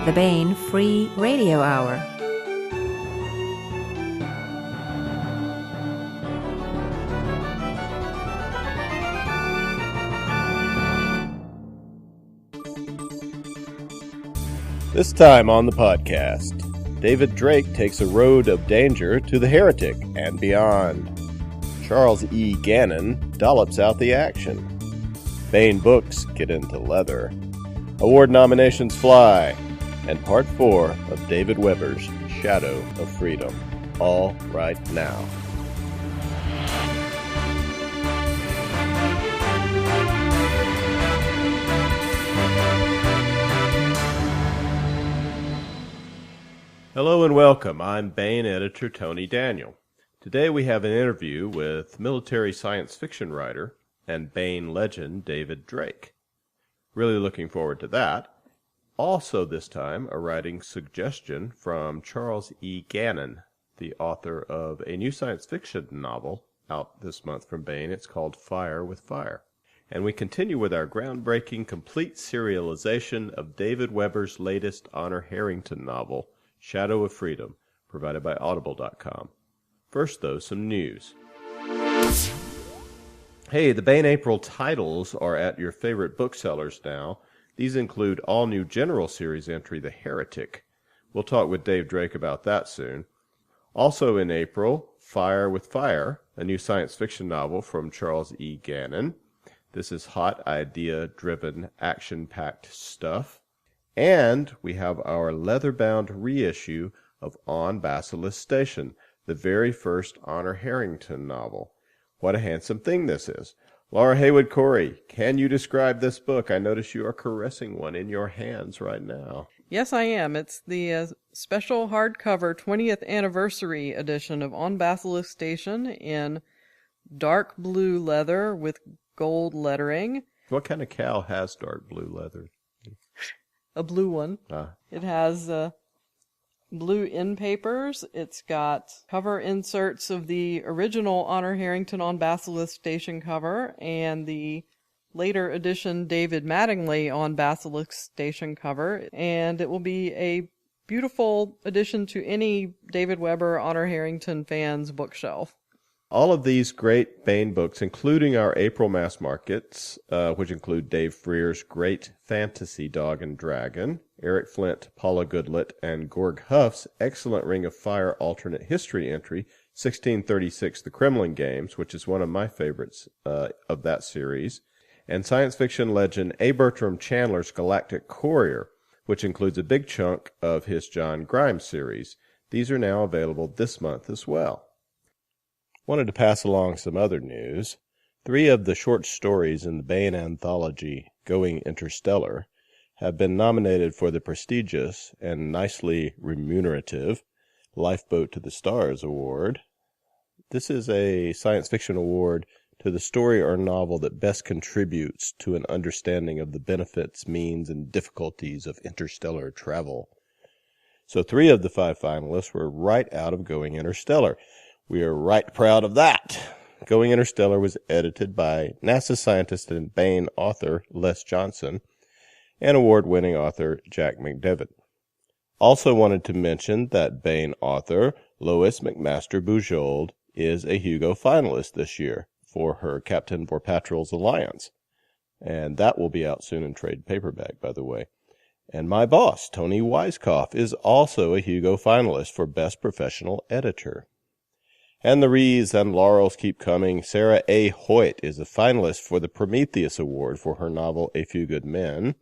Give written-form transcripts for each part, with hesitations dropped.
the Baen Free Radio Hour. This time on the podcast, David Drake takes a road of danger to the heretic and beyond. Charles E. Gannon dollops out the action. Baen books get into leather. Award nominations fly. And part 4 of David Weber's Shadow of Freedom. All right now. Hello and welcome. I'm Baen editor Tony Daniel. Today we have an interview with military science fiction writer and Baen legend David Drake. Really looking forward to that. Also this time, a writing suggestion from Charles E. Gannon, the author of a new science fiction novel out this month from Baen. It's called Fire with Fire. And we continue with our groundbreaking complete serialization of David Weber's latest Honor Harrington novel, Shadow of Freedom, provided by audible.com. First, though, some news. Hey, the Baen April titles are at your favorite booksellers now. These include all-new general series entry, The Heretic. We'll talk with Dave Drake about that soon. Also in April, Fire with Fire, a new science fiction novel from Charles E. Gannon. This is hot, idea-driven, action-packed stuff. And we have our leather-bound reissue of On Basilisk Station, the very first Honor Harrington novel. What a handsome thing this is. Laura Haywood-Corey, can you describe this book? I notice you are caressing one in your hands right now. Yes, I am. It's the special hardcover 20th anniversary edition of On Basilisk Station in dark blue leather with gold lettering. What kind of cow has dark blue leather? A blue one. It has blue end papers. It's got cover inserts of the original Honor Harrington on Basilisk Station cover and the later edition David Mattingly on Basilisk Station cover. And it will be a beautiful addition to any David Weber Honor Harrington fans bookshelf. All of these great Baen books, including our April mass markets, which include Dave Freer's Great Fantasy Dog and Dragon, Eric Flint, Paula Goodlett, and Gorg Huff's excellent Ring of Fire alternate history entry, 1636 The Kremlin Games, which is one of my favorites of that series, and science fiction legend A. Bertram Chandler's Galactic Courier, which includes a big chunk of his John Grimes series. These are now available this month as well. Wanted to pass along some other news. 3 of the short stories in the Baen anthology, Going Interstellar, have been nominated for the prestigious and nicely remunerative Lifeboat to the Stars Award. This is a science fiction award to the story or novel that best contributes to an understanding of the benefits, means, and difficulties of interstellar travel. So 3 of the 5 finalists were right out of Going Interstellar. We are right proud of that. Going Interstellar was edited by NASA scientist and Baen author Les Johnson and award-winning author Jack McDevitt. Also wanted to mention that Baen author Lois McMaster Bujold is a Hugo finalist this year for her Captain Vorpatrol's Alliance. And that will be out soon in trade paperback, by the way. And my boss, Tony Weiskopf, is also a Hugo finalist for Best Professional Editor. And the wreaths and laurels keep coming. Sarah A. Hoyt is a finalist for the Prometheus Award for her novel A Few Good Men,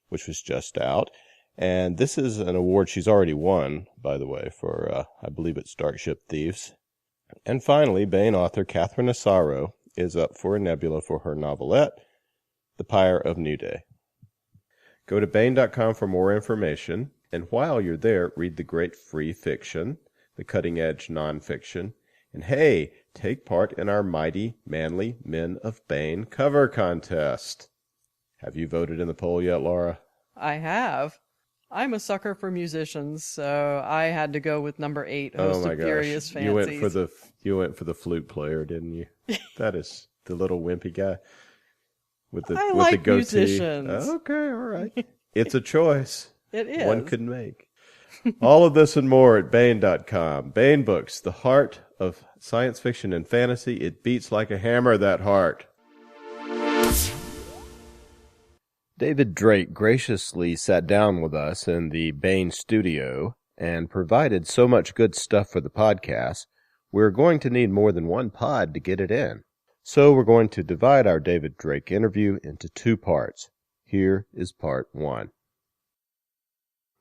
which was just out. And this is an award she's already won, by the way, for, I believe it's Darkship Thieves. And finally, Baen author Catherine Asaro is up for a Nebula for her novelette, The Pyre of New Day. Go to Baen.com for more information. And while you're there, read the great free fiction, the cutting-edge nonfiction, and hey, take part in our Mighty Manly Men of Baen cover contest. Have you voted in the poll yet, Laura? I have. I'm a sucker for musicians, so I had to go with number 8, Host of Furious Fancies. You went for the flute player, didn't you? That is the little wimpy guy with the I with like the goatee. Musicians. Okay, all right. It's a choice. It is. one could make. All of this and more at Baen.com. Baen Books, the heart of science fiction and fantasy. It beats like a hammer, that heart. David Drake graciously sat down with us in the Baen studio and provided so much good stuff for the podcast, we're going to need more than one pod to get it in. So we're going to divide our David Drake interview into two parts. Here is part one.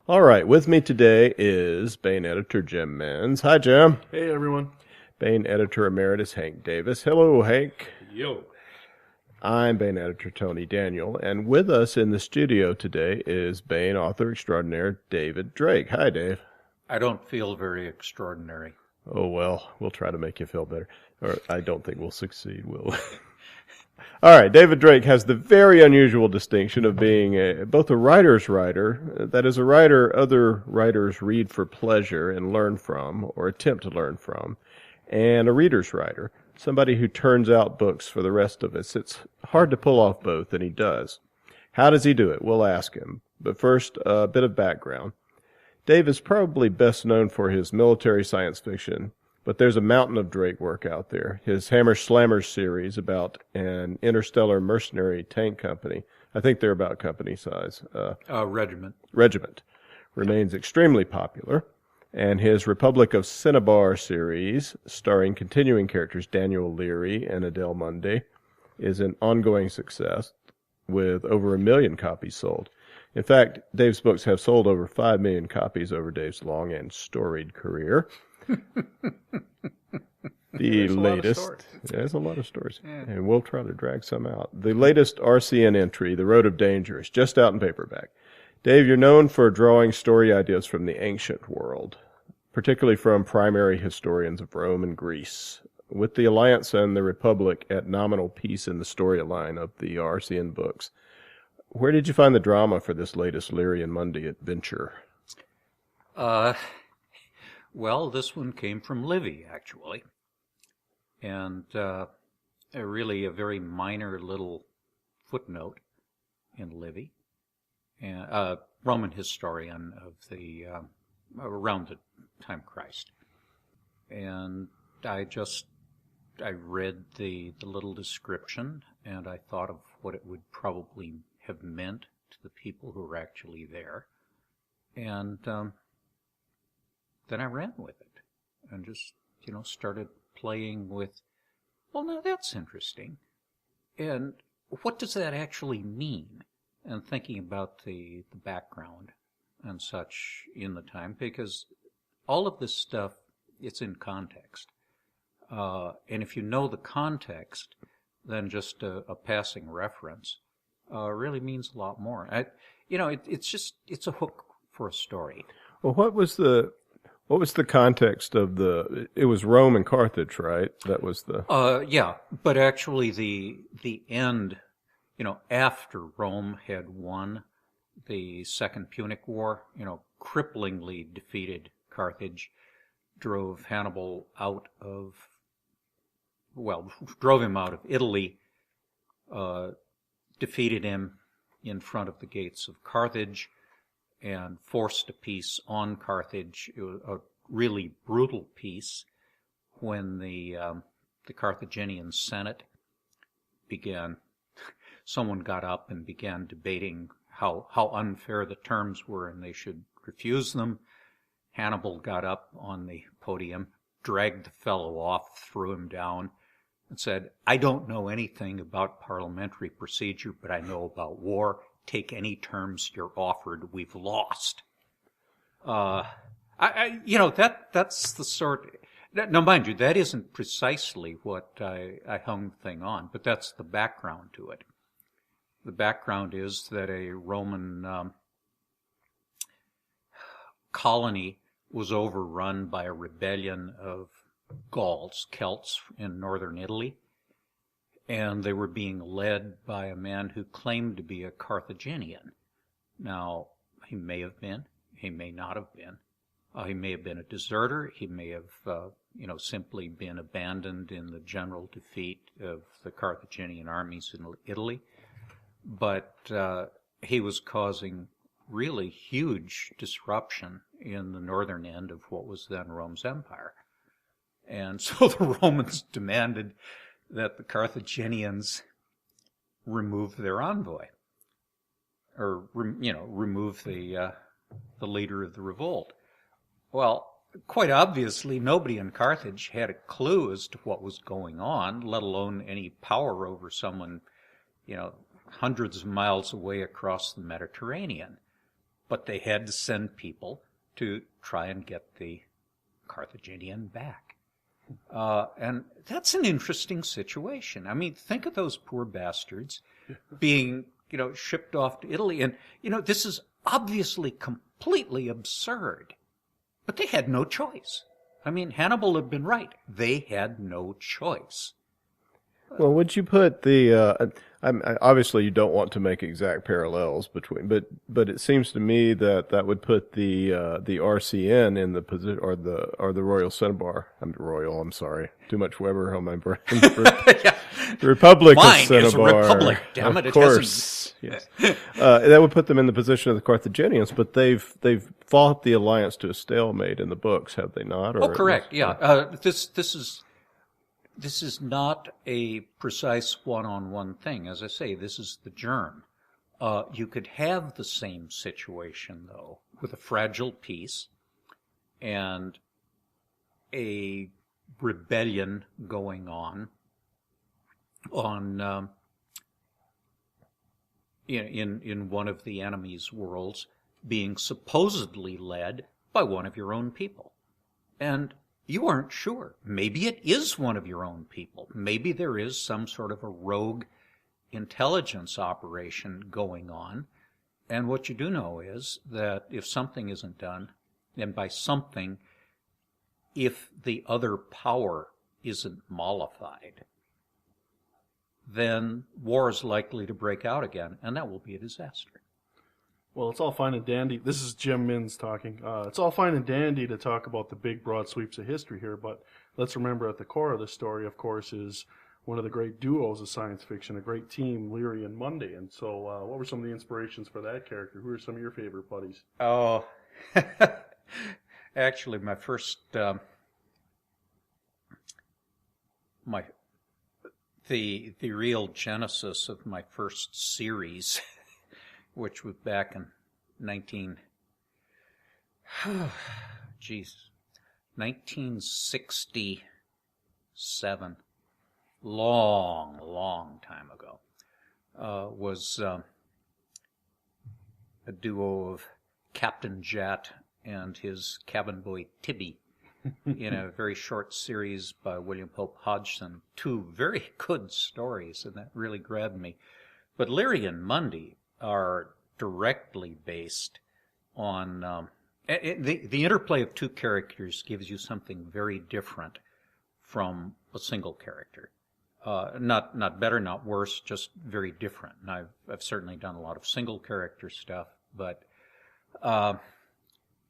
All right, with me today is Baen editor Jim Menz. Hi, Jim. Hey, everyone. Baen editor emeritus Hank Davis. Hello, Hank. Yo. I'm Baen editor Tony Daniel, and with us in the studio today is Baen author extraordinaire David Drake. Hi, Dave. I don't feel very extraordinary. Oh, well, we'll try to make you feel better. Or I don't think we'll succeed, will we? All right, David Drake has the very unusual distinction of being both a writer's writer, that is, a writer other writers read for pleasure and learn from, or attempt to learn from, and a reader's writer, somebody who turns out books for the rest of us. It's hard to pull off both, and he does. How does he do it? We'll ask him. But first, a bit of background. Dave is probably best known for his military science fiction, but there's a mountain of Drake work out there. His Hammer Slammers series about an interstellar mercenary tank company. I think they're about company size. Regiment. Regiment. Remains extremely popular. And his Republic of Cinnabar series, starring continuing characters Daniel Leary and Adele Mundy, is an ongoing success with over 1 million copies sold. In fact, Dave's books have sold over 5 million copies over Dave's long and storied career. There's a lot of stories, and we'll try to drag some out. The latest RCN entry, The Road of Danger, is just out in paperback. Dave, you're known for drawing story ideas from the ancient world, particularly from primary historians of Rome and Greece. With the Alliance and the Republic at nominal peace in the storyline of the RCN books, where did you find the drama for this latest Leary and Mundy adventure? Well, this one came from Livy, actually. And really a very minor little footnote in Livy. And Roman historian of the around the time of Christ. And I read the little description, and I thought of what it would probably have meant to the people who were actually there. And then I ran with it and just, started playing with, well, now that's interesting. And what does that actually mean? And thinking about the background and such in the time, because all of this stuff, it's in context. And if you know the context, then just a passing reference really means a lot more. It's a hook for a story. Well, what was the context of it was Rome and Carthage, right? That was the... Yeah, but actually the end, after Rome had won the Second Punic War, cripplingly defeated Carthage, drove him out of Italy, defeated him in front of the gates of Carthage, and forced a peace on Carthage. It was a really brutal peace when the Carthaginian Senate someone got up and began debating how unfair the terms were and they should refuse them. Hannibal got up on the podium, dragged the fellow off, threw him down, and said, "I don't know anything about parliamentary procedure, but I know about war. Take any terms you're offered. We've lost." That's the sort. Now, mind you, that isn't precisely what I hung the thing on, but that's the background to it. The background is that a Roman colony was overrun by a rebellion of Gauls, Celts in northern Italy, and they were being led by a man who claimed to be a Carthaginian. Now, he may have been, he may not have been. He may have been a deserter. He may have, simply been abandoned in the general defeat of the Carthaginian armies in Italy. But he was causing really huge disruption in the northern end of what was then Rome's empire. And so the Romans demanded that the Carthaginians remove their envoy, or remove the leader of the revolt. Well, quite obviously, nobody in Carthage had a clue as to what was going on, let alone any power over someone, hundreds of miles away across the Mediterranean. But they had to send people to try and get the Carthaginian back. And that's an interesting situation. I mean, think of those poor bastards being, shipped off to Italy. And, this is obviously completely absurd. But they had no choice. I mean, Hannibal had been right. They had no choice. Well, would you put the? Obviously, you don't want to make exact parallels between, but it seems to me that would put the RCN in the position, or the Royal Cinnabar. I'm sorry, too much Weber on my brain. Yeah. The Republic Mine of Cinnabar. is a republic. Damn it! Of course, yes. That would put them in the position of the Carthaginians, but they've fought the alliance to a stalemate in the books, have they not? Or correct. Yeah. This is not a precise one-on-one thing. As I say, this is the germ. You could have the same situation, though, with a fragile peace and a rebellion going on in one of the enemy's worlds, being supposedly led by one of your own people. And you aren't sure. Maybe it is one of your own people. Maybe there is some sort of a rogue intelligence operation going on. And what you do know is that if something isn't done, and by something, if the other power isn't mollified, then war is likely to break out again, and that will be a disaster. Well, it's all fine and dandy. This is Jim Minns talking. It's all fine and dandy to talk about the big, broad sweeps of history here, but let's remember at the core of the story, of course, is one of the great duos of science fiction, a great team, Leary and Mundy. And so what were some of the inspirations for that character? Who are some of your favorite buddies? Oh, actually, my first... The real genesis of my first series, which was back in 1967, long time ago, was a duo of Captain Jatt and his cabin boy Tibby in a very short series by William Pope Hodgson. Two very good stories, and that really grabbed me. But Leary and Mundy are directly based on the interplay of two characters gives you something very different from a single character. Not better, not worse, just very different. And I've certainly done a lot of single character stuff, but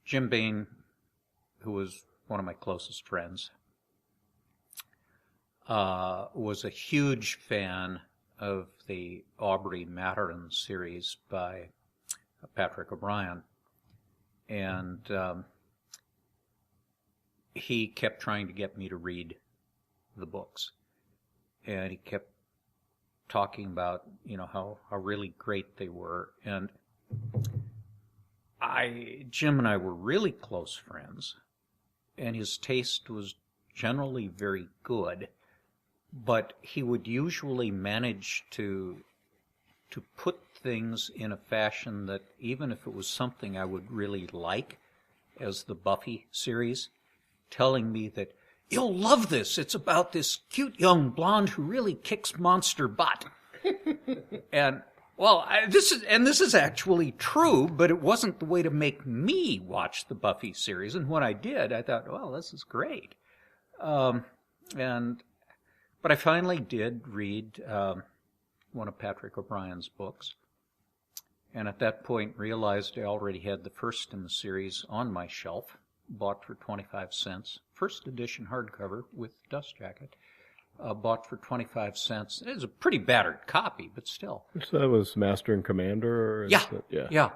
Jim Baen, who was one of my closest friends, was a huge fan of the Aubrey Maturin series by Patrick O'Brien. And he kept trying to get me to read the books. And he kept talking about, how really great they were. And Jim and I were really close friends, and his taste was generally very good, but he would usually manage to put things in a fashion that even if it was something I would really like, as the Buffy series, telling me that, you'll love this, it's about this cute young blonde who really kicks monster butt. And, well, this is actually true, but it wasn't the way to make me watch the Buffy series. And when I did, I thought, well, this is great. But I finally did read one of Patrick O'Brien's books, and at that point realized I already had the first in the series on my shelf, bought for 25 cents, first edition hardcover with dust jacket, bought for 25 cents. It was a pretty battered copy, but still. So that was Master and Commander? Yeah.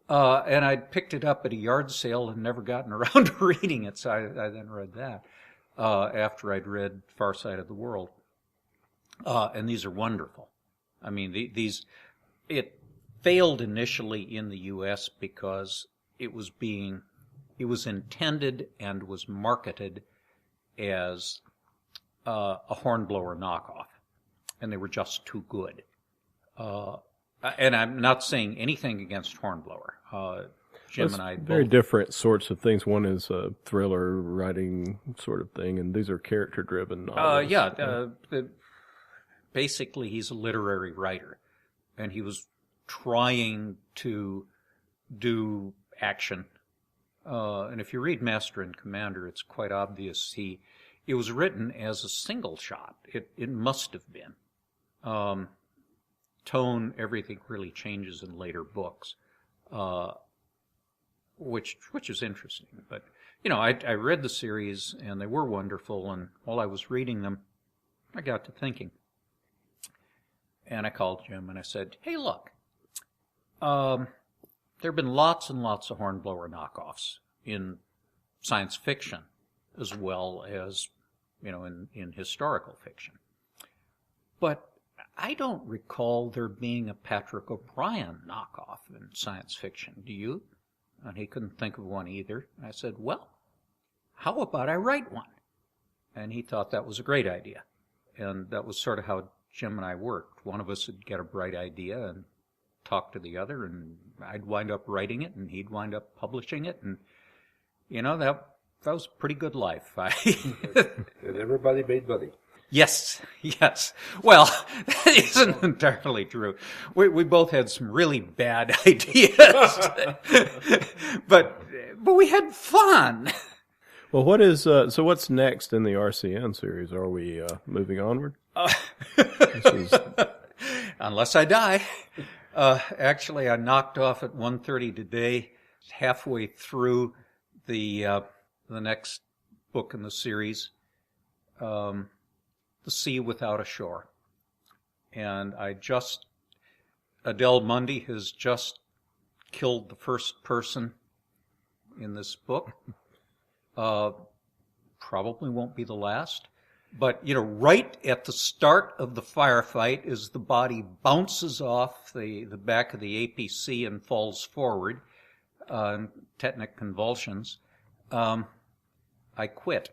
And I'd picked it up at a yard sale and never gotten around to reading it, so I then read that after I'd read Far Side of the World. And these are wonderful. I mean, it failed initially in the U.S. because it was intended and was marketed as a Hornblower knockoff, and they were just too good. And I'm not saying anything against Hornblower. Jim and I very both. different sorts of things. One is a thriller writing sort of thing, and these are character-driven novels. Basically, he's a literary writer, and he was trying to do action. And if you read Master and Commander, it's quite obvious it was written as a single shot. It must have been. Tone, everything really changes in later books, which is interesting. But, I read the series, and they were wonderful, and while I was reading them, I got to thinking. And I called Jim, and I said, hey, look, there have been lots and lots of Hornblower knockoffs in science fiction, as well as, in historical fiction. But I don't recall there being a Patrick O'Brien knockoff in science fiction. Do you? And he couldn't think of one either. I said, well, how about I write one? And he thought that was a great idea. And that was sort of how Jim and I worked. One of us would get a bright idea and talk to the other, and I'd wind up writing it, and he'd wind up publishing it. And, that was a pretty good life. And everybody made money. Yes. Well, that isn't entirely true. We both had some really bad ideas, but we had fun. Well, what's next in the RCN series? Are we moving onward? Unless I die. Actually, I knocked off at 1:30 today, halfway through the next book in the series. The Sea Without a Shore. And Adele Mundy has just killed the first person in this book. Probably won't be the last. But, right at the start of the firefight, as the body bounces off the back of the APC and falls forward, tetanic convulsions, I quit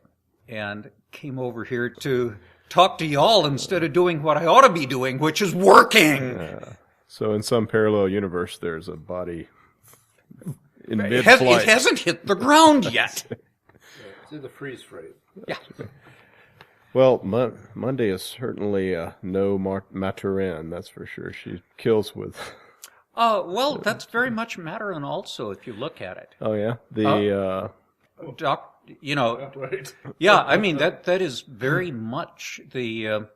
and came over here to talk to y'all instead of doing what I ought to be doing, which is working. So in some parallel universe, there's a body in mid-flight. It hasn't hit the ground yet. It's in the freeze frame. Yeah. Well, Monday is certainly no Maturin, that's for sure. She kills with... Well, that's very much Maturin also, if you look at it. Oh, yeah? Yeah, I mean, that is very much the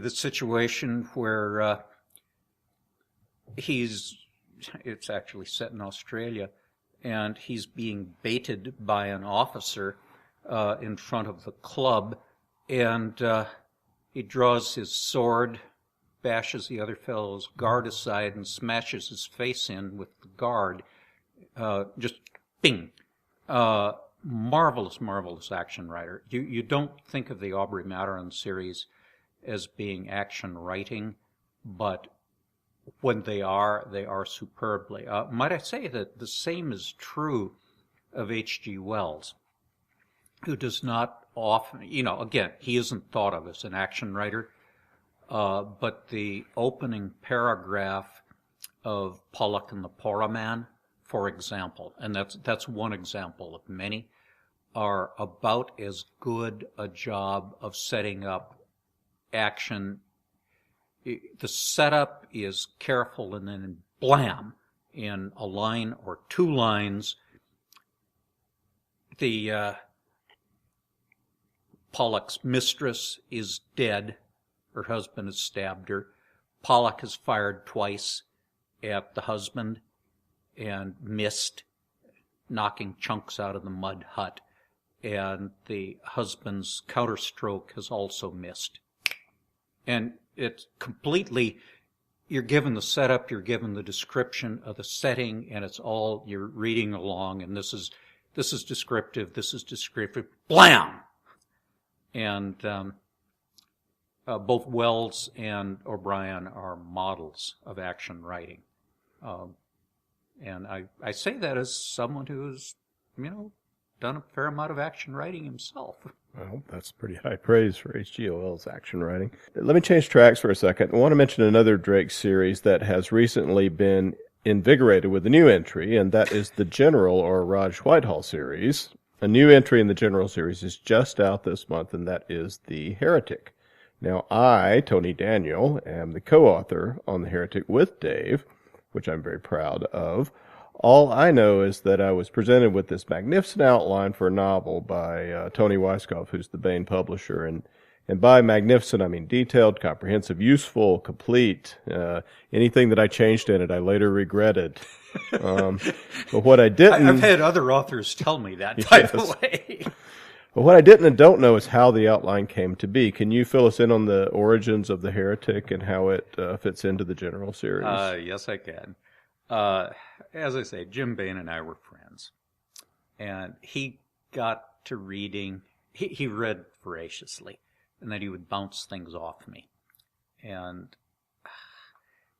situation where it's actually set in Australia, and he's being baited by an officer in front of the club, and he draws his sword, bashes the other fellow's guard aside, and smashes his face in with the guard. Just bing. Marvelous action writer. You don't think of the Aubrey Maturin series as being action writing, but when they are superbly. Might I say that the same is true of H.G. Wells, who does not often, again, he isn't thought of as an action writer, but the opening paragraph of Pollock and the Pooraman, for example, and that's one example of many, are about as good a job of setting up action. The setup is careful, and then blam, in a line or two lines, the Pollock's mistress is dead. Her husband has stabbed her. Pollock has fired twice at the husband and missed, knocking chunks out of the mud hut. And the husband's counterstroke has also missed. And it's completely you're given the setup, you're given the description of the setting, and it's all, you're reading along, and this is descriptive, blam! And both Wells and O'Brien are models of action writing. And I say that as someone who's, done a fair amount of action writing himself. Well, that's pretty high praise for H.G. Wells' action writing. Let me change tracks for a second. I want to mention another Drake series that has recently been invigorated with a new entry, and that is the General or Raj Whitehall series. A new entry in the General series is just out this month, and that is The Heretic. Now, I, Tony Daniel, am the co-author on The Heretic with Dave, which I'm very proud of. All I know is that I was presented with this magnificent outline for a novel by Tony Weiskopf, who's the Baen publisher. And by magnificent, I mean detailed, comprehensive, useful, complete. Anything that I changed in it, I later regretted. But what I didn't... I've had other authors tell me that, by the way. But what I didn't and don't know is how the outline came to be. Can you fill us in on the origins of The Heretic and how it fits into the General series? Yes, I can. As I say, Jim Baen and I were friends. And he got to reading, he read voraciously, and then he would bounce things off me. And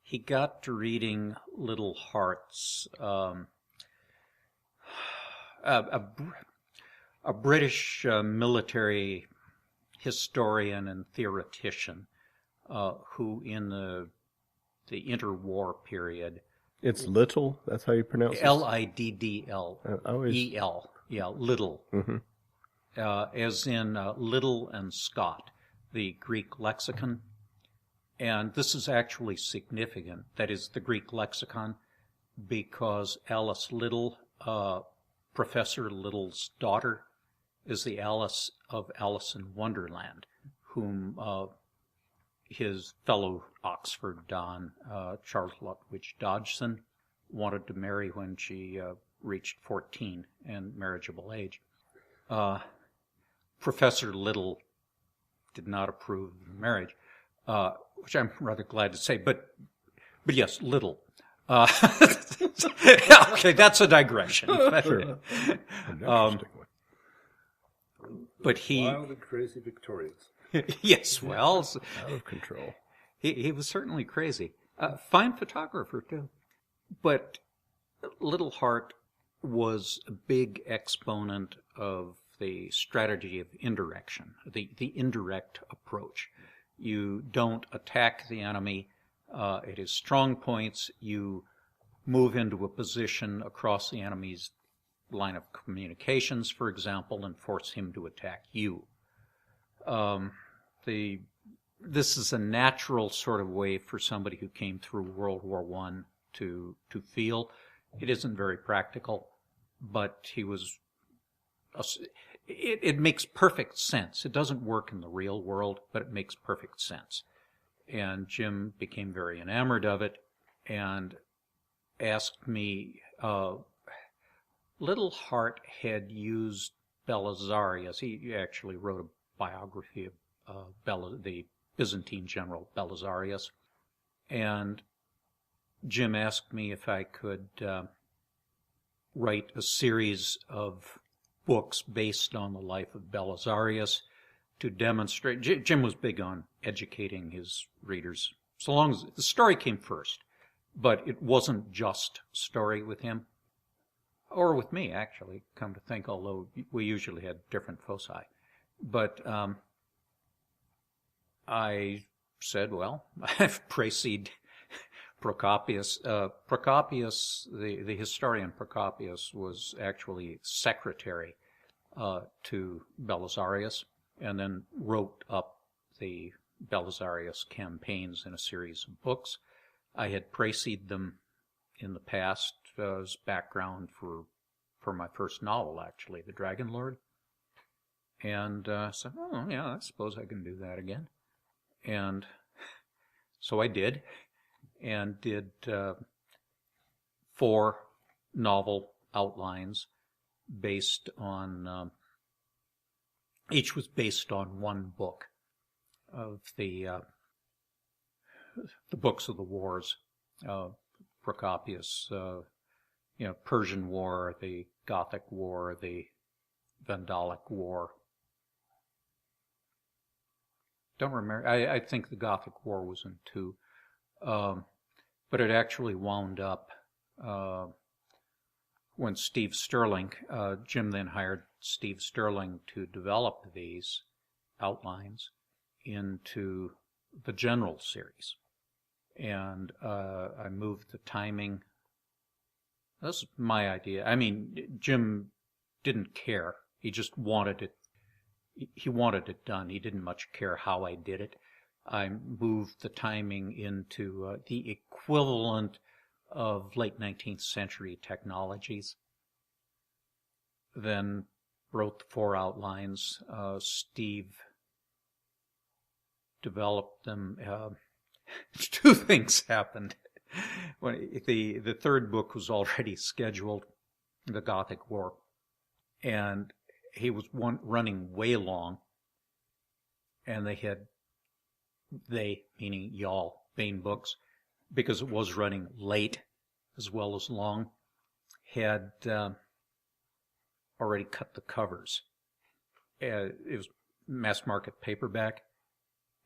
he got to reading Little Hearts, a British military historian and theoretician who in the interwar period... It's Little? That's how you pronounce it? Liddl. E-L. Yeah, Little. Mm-hmm. As in Little and Scott, the Greek lexicon. And this is actually significant. That is the Greek lexicon because Alice Liddell, Professor Liddell's daughter, is the Alice of Alice in Wonderland, whom his fellow Oxford Don, Charles Lutwidge Dodgson, wanted to marry when she reached 14 and marriageable age. Professor Liddell did not approve of the marriage, which I'm rather glad to say, but yes, Liddell. Okay, that's a digression. Sure. But he... Wild and crazy Victorians. Yes, well... Out of control. He was certainly crazy. Fine photographer, too. But Little Heart was a big exponent of the strategy of indirection, the indirect approach. You don't attack the enemy at his strong points. You move into a position across the enemy's line of communications, for example, and force him to attack you. This is a natural sort of way for somebody who came through World War I to feel. It isn't very practical, but he was... It makes perfect sense. It doesn't work in the real world, but it makes perfect sense. And Jim became very enamored of it and asked me... Little Heart had used Belisarius. He actually wrote a biography of the Byzantine general Belisarius. And Jim asked me if I could write a series of books based on the life of Belisarius to demonstrate. Jim was big on educating his readers, so long as the story came first. But it wasn't just story with him. Or with me, actually, come to think, although we usually had different foci. But I said, well, I've précédé Procopius. Procopius, the historian Procopius, was actually secretary to Belisarius, and then wrote up the Belisarius campaigns in a series of books. I had précédé them in the past as background for my first novel, actually, The Dragon Lord. And said, oh, yeah, I suppose I can do that again. And so I did, and did 4 novel outlines based on, each was based on one book of the the books of the wars, Procopius, Persian War, the Gothic War, the Vandalic War. Don't remember. I think the Gothic War was in 2. But it actually wound up when Steve Sterling, Jim then hired Steve Sterling to develop these outlines into the general series. And I moved the timing. That's my idea. I mean, Jim didn't care. He just wanted it. He wanted it done. He didn't much care how I did it. I moved the timing into the equivalent of late 19th century technologies. Then wrote the 4 outlines. Steve developed them. 2 things happened. When the 3rd book was already scheduled, the Gothic War, and he was running way long, and they, meaning y'all, Baen Books, because it was running late as well as long, had already cut the covers. It was mass market paperback,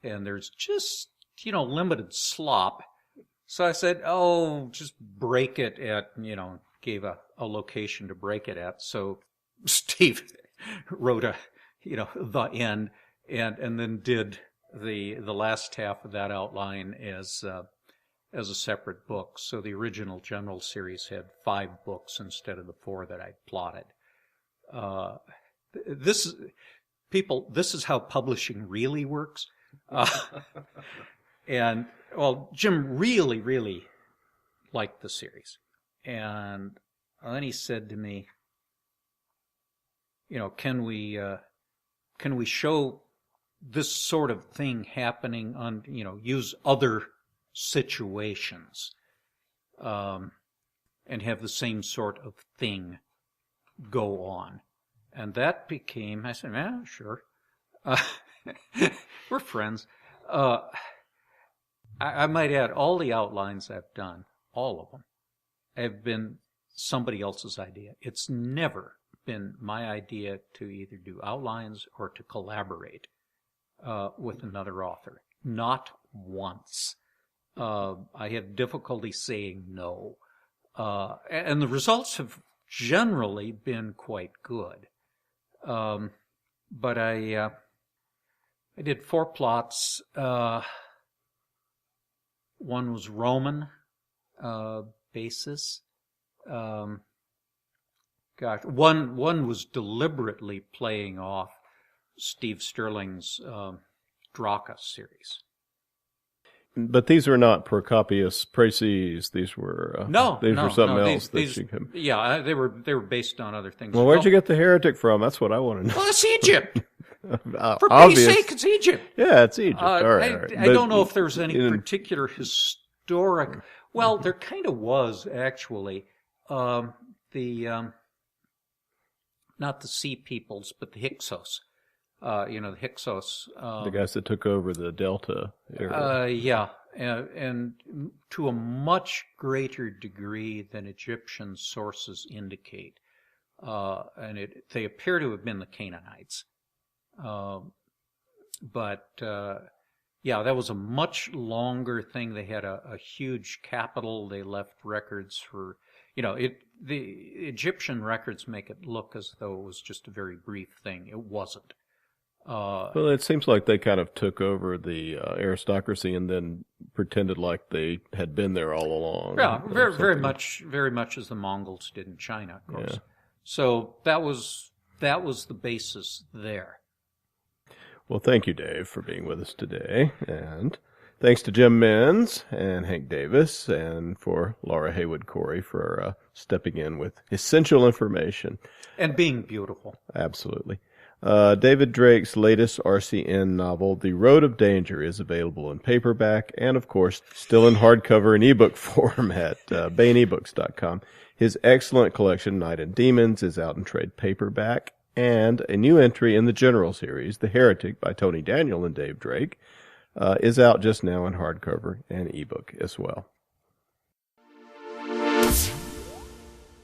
and there's just, limited slop. So I said, just break it at, gave a location to break it at. So Steve wrote the end, and then did the last half of that outline as a separate book. So the original general series had 5 books instead of the 4 that I plotted. This is how publishing really works. And Jim really, really liked the series, and then he said to me, can we show this sort of thing happening on, use other situations, and have the same sort of thing go on? And that became, I said, yeah, sure. We're friends. I might add, all the outlines I've done, all of them, have been somebody else's idea. It's never been my idea to either do outlines or to collaborate with another author. Not once. I have difficulty saying no. And the results have generally been quite good. But I did 4 plots. One was Roman basis. One was deliberately playing off Steve Sterling's Draka series. But these were not Procopius Praeses. These were were something else. Yeah, they were based on other things. Well, where'd you get the heretic from? That's what I want to know. Well, it's Egypt. For pity's sake, it's Egypt. Yeah, it's Egypt. All right. I don't know if there's any particular historic. Well, there kind of was, actually. Not the Sea Peoples, but the Hyksos. The Hyksos. The guys that took over the Delta area. Yeah, and to a much greater degree than Egyptian sources indicate. And they appear to have been the Canaanites. But that was a much longer thing. They had a huge capital. They left records for, the Egyptian records make it look as though it was just a very brief thing. It wasn't. Well, it seems like they kind of took over the aristocracy and then pretended like they had been there all along. Yeah, very much as the Mongols did in China, of course. Yeah. So that was the basis there. Well, thank you, Dave, for being with us today. And thanks to Jim Menz and Hank Davis, and for Laura Haywood Corey for stepping in with essential information. And being beautiful. Absolutely. David Drake's latest RCN novel, The Road of Danger, is available in paperback and, of course, still in hardcover and ebook form at BaenEbooks.com. His excellent collection, Night and Demons, is out in trade paperback, and a new entry in the general series, The Heretic by Tony Daniel and Dave Drake, is out just now in hardcover and ebook as well.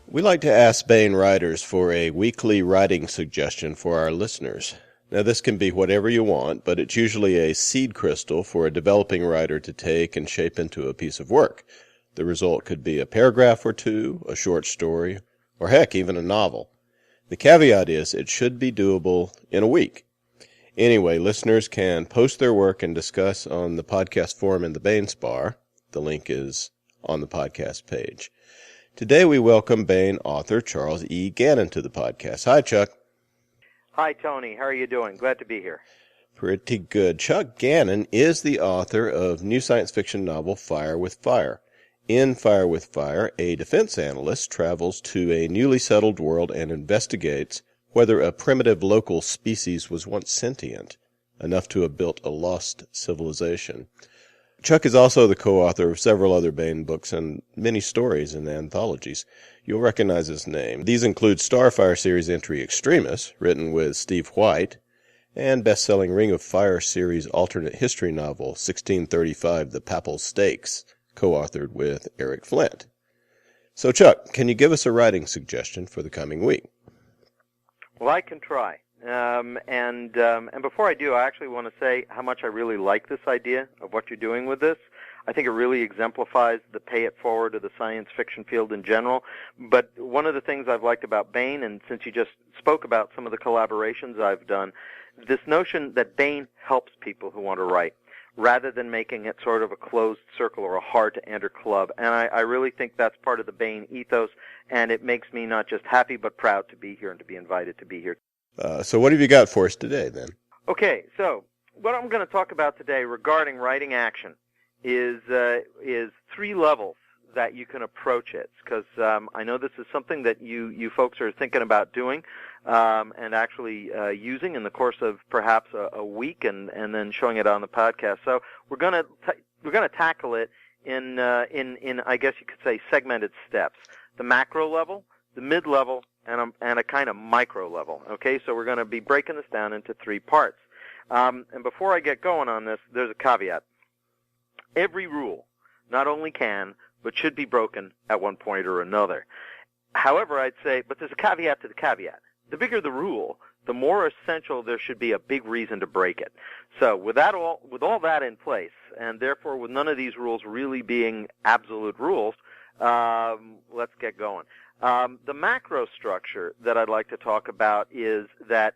We like to ask Baen writers for a weekly writing suggestion for our listeners. Now, this can be whatever you want, but it's usually a seed crystal for a developing writer to take and shape into a piece of work. The result could be a paragraph or two, a short story, or heck, even a novel. The caveat is it should be doable in a week. Anyway, listeners can post their work and discuss on the podcast forum in the Baen Spar. The link is on the podcast page. Today we welcome Baen author Charles E. Gannon to the podcast. Hi, Chuck. Hi, Tony. How are you doing? Glad to be here. Pretty good. Chuck Gannon is the author of new science fiction novel Fire with Fire. In Fire with Fire, a defense analyst travels to a newly settled world and investigates whether a primitive local species was once sentient, enough to have built a lost civilization. Chuck is also the co-author of several other Baen books and many stories and anthologies. You'll recognize his name. These include Starfire series entry Extremis, written with Steve White, and best-selling Ring of Fire series alternate history novel 1635, The Papal Stakes, co-authored with Eric Flint. So, Chuck, can you give us a writing suggestion for the coming week? Well, I can try. And before I do, I actually want to say how much I really like this idea of what you're doing with this. I think it really exemplifies the pay it forward of the science fiction field in general. But one of the things I've liked about Baen, and since you just spoke about some of the collaborations I've done, this notion that Baen helps people who want to write, rather than making it sort of a closed circle or a hard-to-enter club. And I really think that's part of the Baen ethos, and it makes me not just happy but proud to be here and to be invited to be here. So what have you got for us today, then? Okay, so what I'm going to talk about today regarding writing action is three levels that you can approach it, because I know this is something that you folks are thinking about doing and actually using in the course of perhaps a week, and then showing it on the podcast. So we're going to tackle it in I guess you could say segmented steps: the macro level, the mid level, and a kind of micro level. Okay, so we're going to be breaking this down into three parts. And before I get going on this, there's a caveat. Every rule not only can, but should be broken at one point or another. However, I'd say, but there's a caveat to the caveat. The bigger the rule, the more essential there should be a big reason to break it. So with all that in place, and therefore with none of these rules really being absolute rules, let's get going. The macro structure that I'd like to talk about is that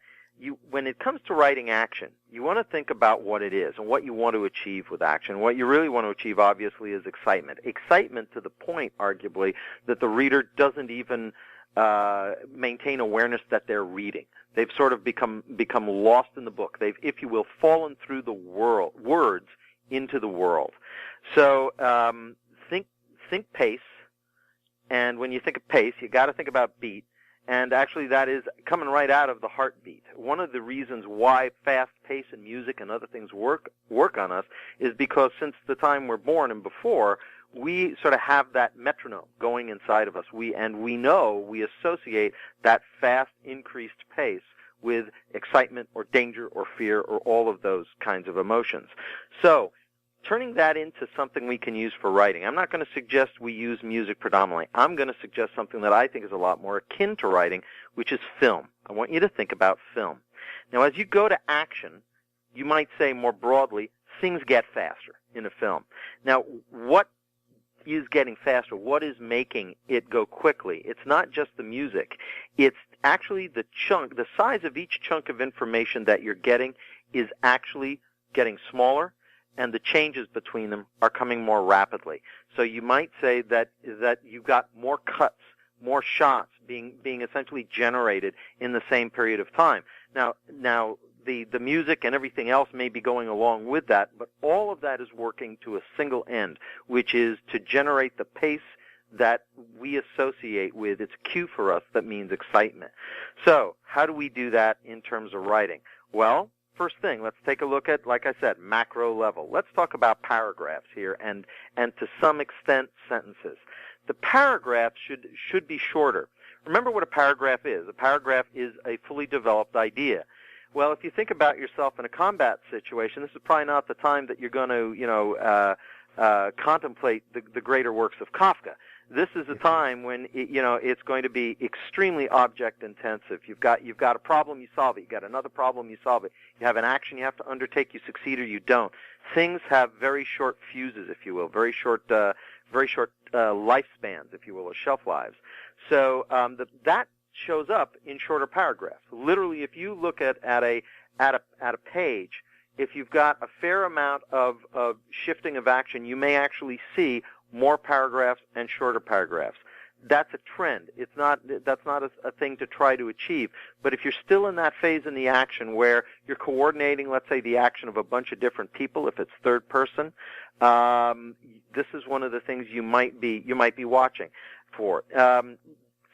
when it comes to writing action, you want to think about what it is and what you want to achieve with action. What you really want to achieve, obviously, is excitement. Excitement to the point, arguably, that the reader doesn't even maintain awareness that they're reading. They've sort of become lost in the book. They've, if you will, fallen through the words into the world. So think pace, and when you think of pace, you got to think about beat. And actually, that is coming right out of the heartbeat. One of the reasons why fast pace and music and other things work on us is because since the time we're born and before, we sort of have that metronome going inside of us. We know we associate that fast, increased pace with excitement or danger or fear or all of those kinds of emotions. So, turning that into something we can use for writing. I'm not going to suggest we use music predominantly. I'm going to suggest something that I think is a lot more akin to writing, which is film. I want you to think about film. Now, as you go to action, you might say more broadly, things get faster in a film. Now, what is getting faster? What is making it go quickly? It's not just the music. It's actually the size of each chunk of information that you're getting is actually getting smaller, and the changes between them are coming more rapidly. So you might say that you've got more cuts, more shots being essentially generated in the same period of time. Now the music and everything else may be going along with that, but all of that is working to a single end, which is to generate the pace that we associate with. It's a cue for us that means excitement. So how do we do that in terms of writing? Well, first thing, let's take a look at, like I said, macro level. Let's talk about paragraphs here and to some extent sentences. The paragraph should be shorter. Remember what a paragraph is. A paragraph is a fully developed idea. Well, if you think about yourself in a combat situation, this is probably not the time that you're going to, contemplate the greater works of Kafka. This is a time when it's going to be extremely object intensive. You've got a problem, you solve it. You got another problem, you solve it. You have an action you have to undertake, you succeed or you don't. Things have very short fuses, if you will, very short lifespans, if you will, or shelf lives. So that shows up in shorter paragraphs. Literally, if you look at a page, if you've got a fair amount of shifting of action, you may actually see more paragraphs and shorter paragraphs. That's a trend. That's not a thing to try to achieve. But if you're still in that phase in the action where you're coordinating, let's say, the action of a bunch of different people, if it's third person, this is one of the things you might be watching for.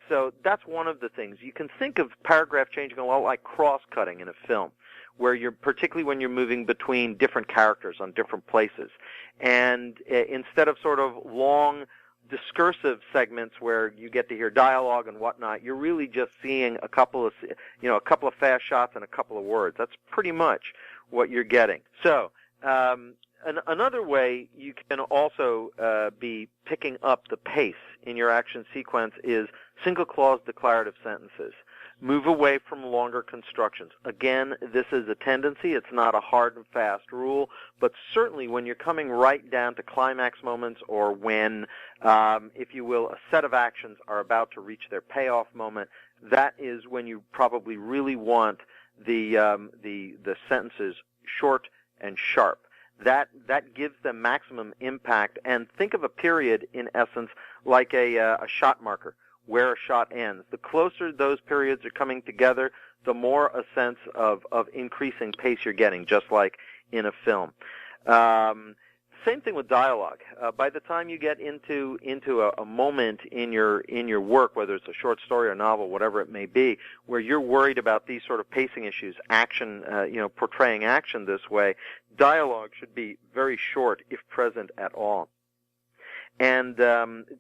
So that's one of the things. You can think of paragraph changing a lot like cross-cutting in a film, where particularly when you're moving between different characters on different places. And instead of sort of long discursive segments where you get to hear dialogue and whatnot, you're really just seeing a couple of fast shots and a couple of words. That's pretty much what you're getting. So, another way you can also be picking up the pace in your action sequence is single clause declarative sentences. Move away from longer constructions. Again, this is a tendency. It's not a hard and fast rule, but certainly when you're coming right down to climax moments or when, if you will, a set of actions are about to reach their payoff moment, that is when you probably really want the sentences short and sharp. That gives them maximum impact. And think of a period, in essence, like a shot marker, where a shot ends. The closer those periods are coming together, the more a sense of increasing pace you're getting, just like in a film. Same thing with dialogue. By the time you get into a moment in your work, whether it's a short story or novel, whatever it may be, where you're worried about these sort of pacing issues, action, portraying action this way, dialogue should be very short, if present at all. And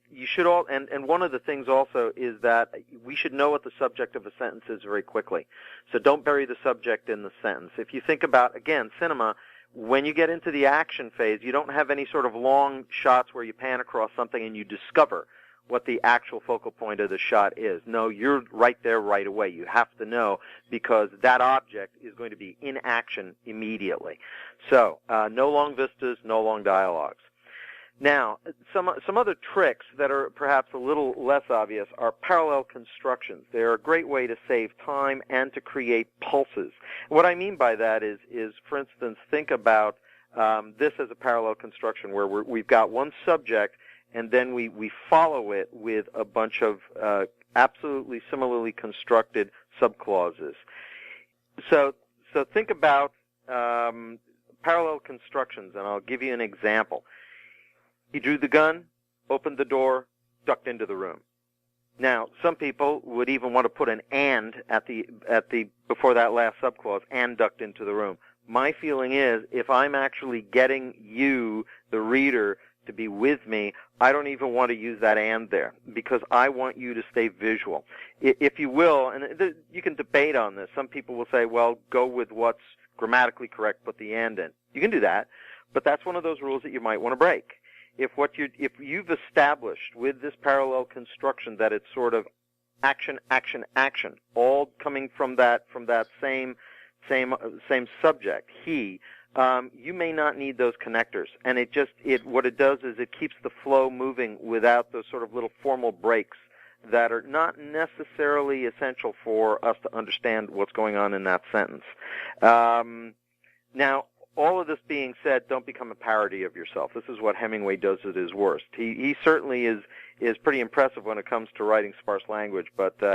you should and one of the things also is that we should know what the subject of a sentence is very quickly. So don't bury the subject in the sentence. If you think about, again, cinema, when you get into the action phase, you don't have any sort of long shots where you pan across something and you discover what the actual focal point of the shot is. No, you're right there right away. You have to know because that object is going to be in action immediately. So no long vistas, no long dialogues. Now, some other tricks that are perhaps a little less obvious are parallel constructions. They're a great way to save time and to create pulses. What I mean by that is for instance, think about this as a parallel construction where we've got one subject and then we follow it with a bunch of absolutely similarly constructed subclauses. So think about parallel constructions, and I'll give you an example. He drew the gun, opened the door, ducked into the room. Now, some people would even want to put an "and" at the before that last subclause, and ducked into the room. My feeling is, if I'm actually getting you, the reader, to be with me, I don't even want to use that "and" there because I want you to stay visual. If you will, and you can debate on this. Some people will say, well, go with what's grammatically correct, put the "and" in. You can do that, but that's one of those rules that you might want to break. If you've established with this parallel construction that it's sort of action, action, action, all coming from that same subject, he, you may not need those connectors, and what it does is it keeps the flow moving without those sort of little formal breaks that are not necessarily essential for us to understand what's going on in that sentence. Now, all of this being said, don't become a parody of yourself. This is what Hemingway does at his worst. He certainly is pretty impressive when it comes to writing sparse language,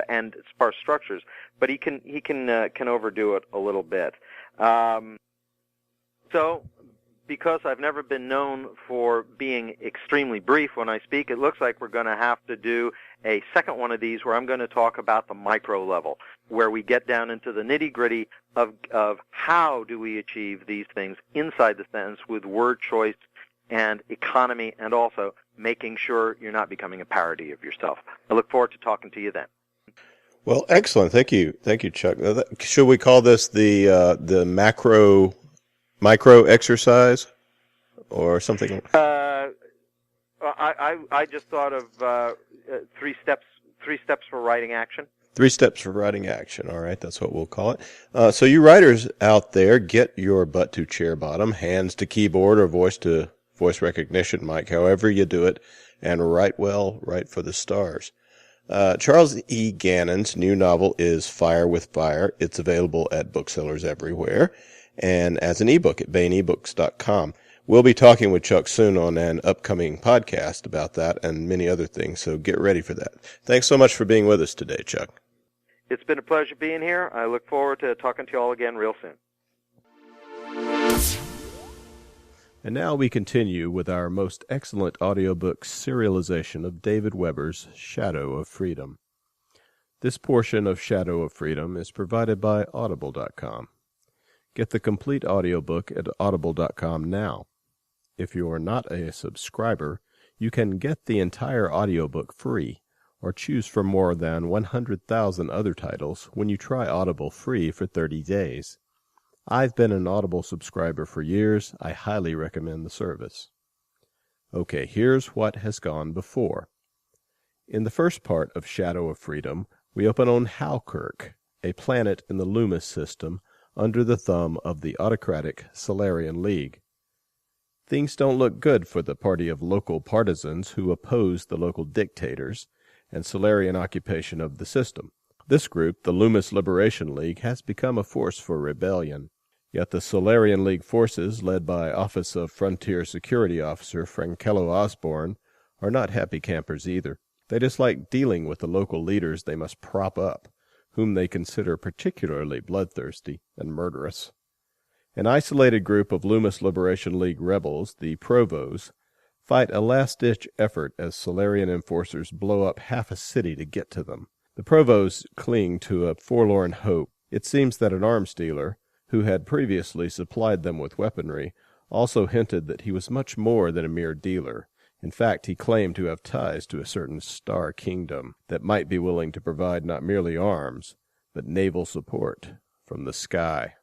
and sparse structures, but he can overdo it a little bit. So, because I've never been known for being extremely brief when I speak, it looks like we're going to have to do a second one of these where I'm going to talk about the micro level, where we get down into the nitty-gritty of how do we achieve these things inside the sentence with word choice and economy, and also making sure you're not becoming a parody of yourself. I look forward to talking to you then. Well, excellent. Thank you, Chuck. Should we call this the micro exercise or something? I just thought of 3 steps for writing action. 3 steps for writing action. All right, that's what we'll call it. So you writers out there, get your butt to chair bottom, hands to keyboard, or voice to voice recognition mic, however you do it, and write well, write for the stars. Charles E. Gannon's new novel is Fire with Fire. It's available at booksellers everywhere and as an ebook at baenebooks.com. We'll be talking with Chuck soon on an upcoming podcast about that and many other things, so get ready for that. Thanks so much for being with us today, Chuck. It's been a pleasure being here. I look forward to talking to you all again real soon. And now we continue with our most excellent audiobook serialization of David Weber's Shadow of Freedom. This portion of Shadow of Freedom is provided by Audible.com. Get the complete audiobook at Audible.com now. If you are not a subscriber, you can get the entire audiobook free, or choose from more than 100,000 other titles when you try Audible free for 30 days. I've been an Audible subscriber for years. I highly recommend the service. Okay, here's what has gone before. In the first part of Shadow of Freedom, we open on Halkirk, a planet in the Loomis system under the thumb of the autocratic Solarian League. Things don't look good for the party of local partisans who oppose the local dictators and Solarian occupation of the system. This group, the Loomis Liberation League, has become a force for rebellion. Yet the Solarian League forces, led by Office of Frontier Security Officer Frankello Osborne, are not happy campers either. They dislike dealing with the local leaders they must prop up, whom they consider particularly bloodthirsty and murderous. An isolated group of Loomis Liberation League rebels, the Provos, fight a last-ditch effort as Solarian enforcers blow up half a city to get to them. The Provos cling to a forlorn hope. It seems that an arms dealer, who had previously supplied them with weaponry, also hinted that he was much more than a mere dealer. In fact, he claimed to have ties to a certain star kingdom that might be willing to provide not merely arms, but naval support from the sky.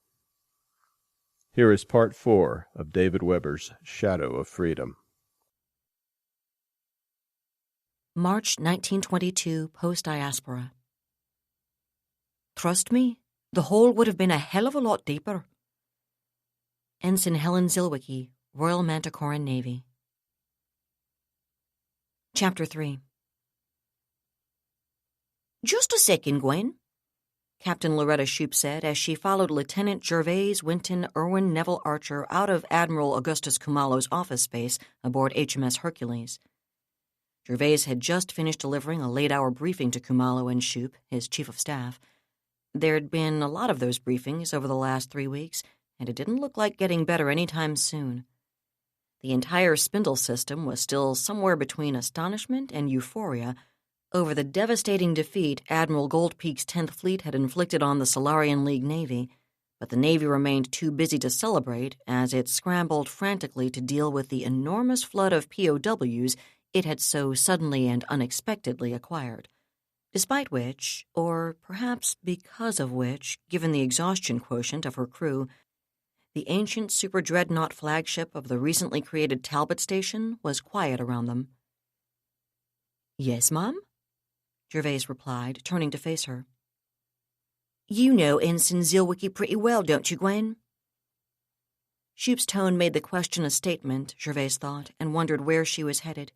Here is Part 4 of David Weber's Shadow of Freedom. March 1922, post-diaspora. Trust me, the hole would have been a hell of a lot deeper. Ensign Helen Zilwicki, Royal Manticoran Navy. Chapter 3. Just a second, Gwen, Captain Loretta Shoup said as she followed Lieutenant Gervais Winton Irwin Neville Archer out of Admiral Augustus Kumalo's office space aboard HMS Hercules. Gervais had just finished delivering a late-hour briefing to Kumalo and Shoup, his chief of staff. There'd been a lot of those briefings over the last 3 weeks, and it didn't look like getting better any time soon. The entire Spindle system was still somewhere between astonishment and euphoria over the devastating defeat Admiral Goldpeak's 10th Fleet had inflicted on the Solarian League Navy, but the Navy remained too busy to celebrate as it scrambled frantically to deal with the enormous flood of POWs it had so suddenly and unexpectedly acquired. Despite which, or perhaps because of which, given the exhaustion quotient of her crew, the ancient super-dreadnought flagship of the recently created Talbot Station was quiet around them. "Yes, Mom?" Gervais replied, turning to face her. "You know Ensign Zilwicki pretty well, don't you, Gwen?" Shoup's tone made the question a statement, Gervais thought, and wondered where she was headed.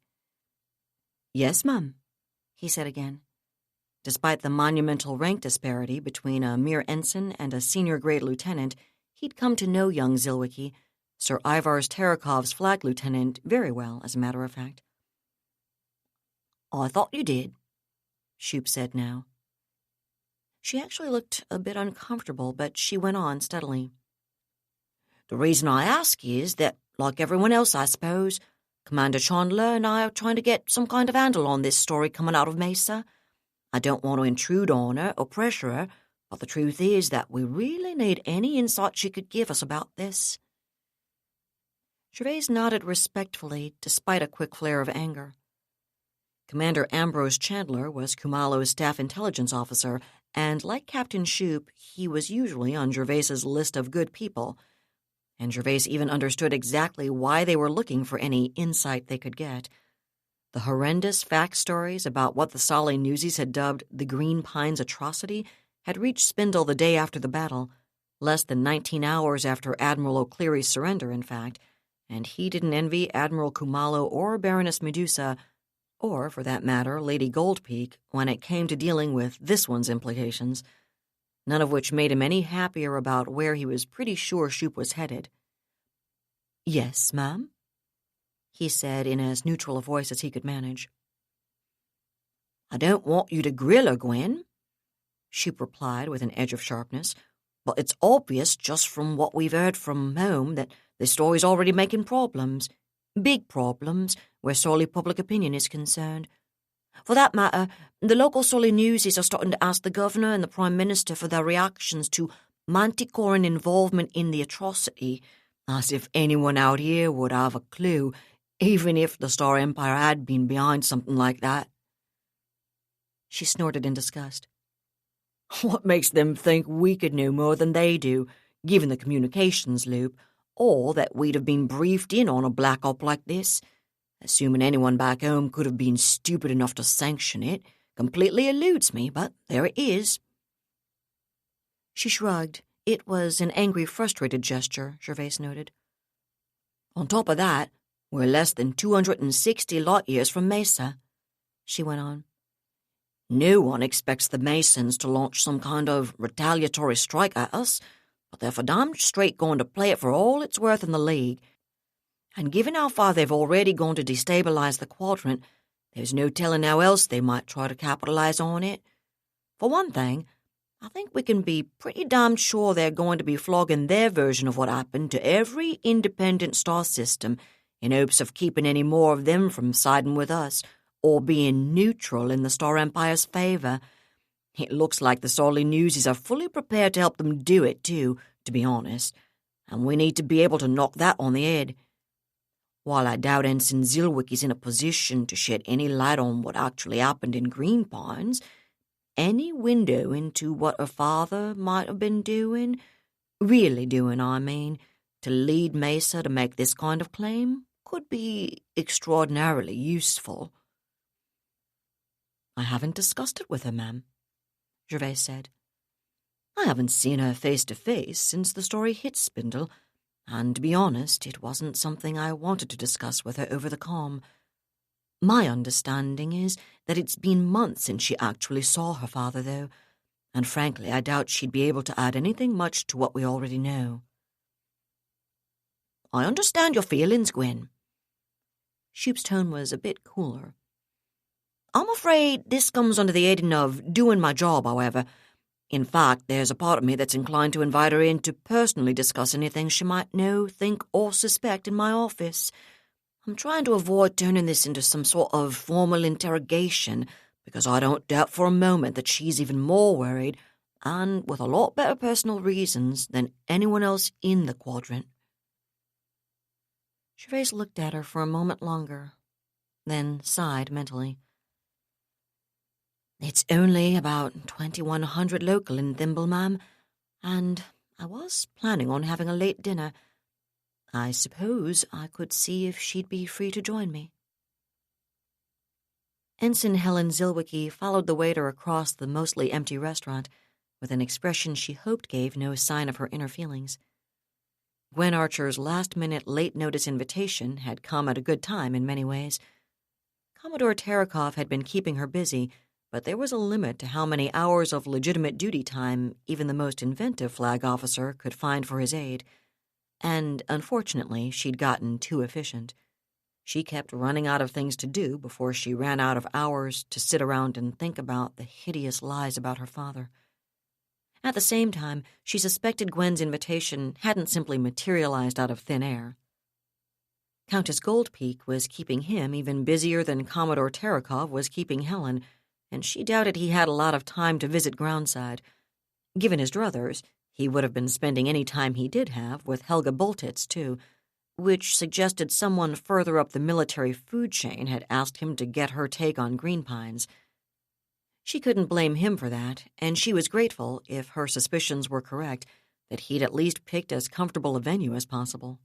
"Yes, Mum," he said again. Despite the monumental rank disparity between a mere ensign and a senior-grade lieutenant, he'd come to know young Zilwicki, Sir Ivars Tarakov's flag lieutenant, very well, as a matter of fact. "I thought you did," Shoup said now. She actually looked a bit uncomfortable, but she went on steadily. "The reason I ask is that, like everyone else, I suppose, Commander Chandler and I are trying to get some kind of handle on this story coming out of Mesa. I don't want to intrude on her or pressure her, but the truth is that we really need any insight she could give us about this." Gervais nodded respectfully, despite a quick flare of anger. Commander Ambrose Chandler was Kumalo's staff intelligence officer, and like Captain Shoup, he was usually on Gervais's list of good people. And Gervais even understood exactly why they were looking for any insight they could get. The horrendous fact stories about what the Solly Newsies had dubbed the Green Pines atrocity had reached Spindle the day after the battle, less than 19 hours after Admiral O'Cleary's surrender, in fact, and he didn't envy Admiral Kumalo or Baroness Medusa, or, for that matter, Lady Goldpeak, when it came to dealing with this one's implications, none of which made him any happier about where he was pretty sure Shoup was headed. "Yes, ma'am?" he said in as neutral a voice as he could manage. "I don't want you to grill her, Gwen," Shoup replied with an edge of sharpness, "but it's obvious just from what we've heard from home that the story's already making problems. Big problems, where Solly public opinion is concerned. For that matter, the local Solly Newsies are starting to ask the Governor and the Prime Minister for their reactions to Manticoran involvement in the atrocity, as if anyone out here would have a clue, even if the Star Empire had been behind something like that." She snorted in disgust. "What makes them think we could know more than they do, given the communications loop, or that we'd have been briefed in on a black op like this? Assuming anyone back home could have been stupid enough to sanction it completely eludes me, but there it is." She shrugged. It was an angry, frustrated gesture, Gervais noted. "On top of that, we're less than 260 light years from Mesa," she went on. "No one expects the Masons to launch some kind of retaliatory strike at us, but they're for damn straight going to play it for all it's worth in the League. And given how far they've already gone to destabilize the quadrant, there's no telling how else they might try to capitalize on it. For one thing, I think we can be pretty damn sure they're going to be flogging their version of what happened to every independent star system in hopes of keeping any more of them from siding with us or being neutral in the Star Empire's favor. It looks like the Solly Newsies are fully prepared to help them do it, too, to be honest, and we need to be able to knock that on the head. While I doubt Ensign Zilwick is in a position to shed any light on what actually happened in Green Pines, any window into what her father might have been doing, really doing, I mean, to lead Mesa to make this kind of claim, could be extraordinarily useful." "I haven't discussed it with her, ma'am," Gervais said. "I haven't seen her face to face since the story hit Spindle, and to be honest, it wasn't something I wanted to discuss with her over the comm. My understanding is that it's been months since she actually saw her father, though, and frankly, I doubt she'd be able to add anything much to what we already know." "I understand your feelings, Gwen." Shoup's tone was a bit cooler. "I'm afraid this comes under the heading of doing my job, however. In fact, there's a part of me that's inclined to invite her in to personally discuss anything she might know, think, or suspect in my office. I'm trying to avoid turning this into some sort of formal interrogation, because I don't doubt for a moment that she's even more worried, and with a lot better personal reasons, than anyone else in the quadrant." Gervais looked at her for a moment longer, then sighed mentally. "It's only about 2100 local in Thimble, ma'am, and I was planning on having a late dinner. I suppose I could see if she'd be free to join me." Ensign Helen Zilwicki followed the waiter across the mostly empty restaurant with an expression she hoped gave no sign of her inner feelings. Gwen Archer's last-minute late-notice invitation had come at a good time in many ways. Commodore Terekhov had been keeping her busy, but there was a limit to how many hours of legitimate duty time even the most inventive flag officer could find for his aide. And, unfortunately, she'd gotten too efficient. She kept running out of things to do before she ran out of hours to sit around and think about the hideous lies about her father. At the same time, she suspected Gwen's invitation hadn't simply materialized out of thin air. Countess Goldpeak was keeping him even busier than Commodore Terekhov was keeping Helen, and she doubted he had a lot of time to visit Groundside. Given his druthers, he would have been spending any time he did have with Helga Boltitz, too, which suggested someone further up the military food chain had asked him to get her take on green pines. She couldn't blame him for that, and she was grateful, if her suspicions were correct, that he'd at least picked as comfortable a venue as possible.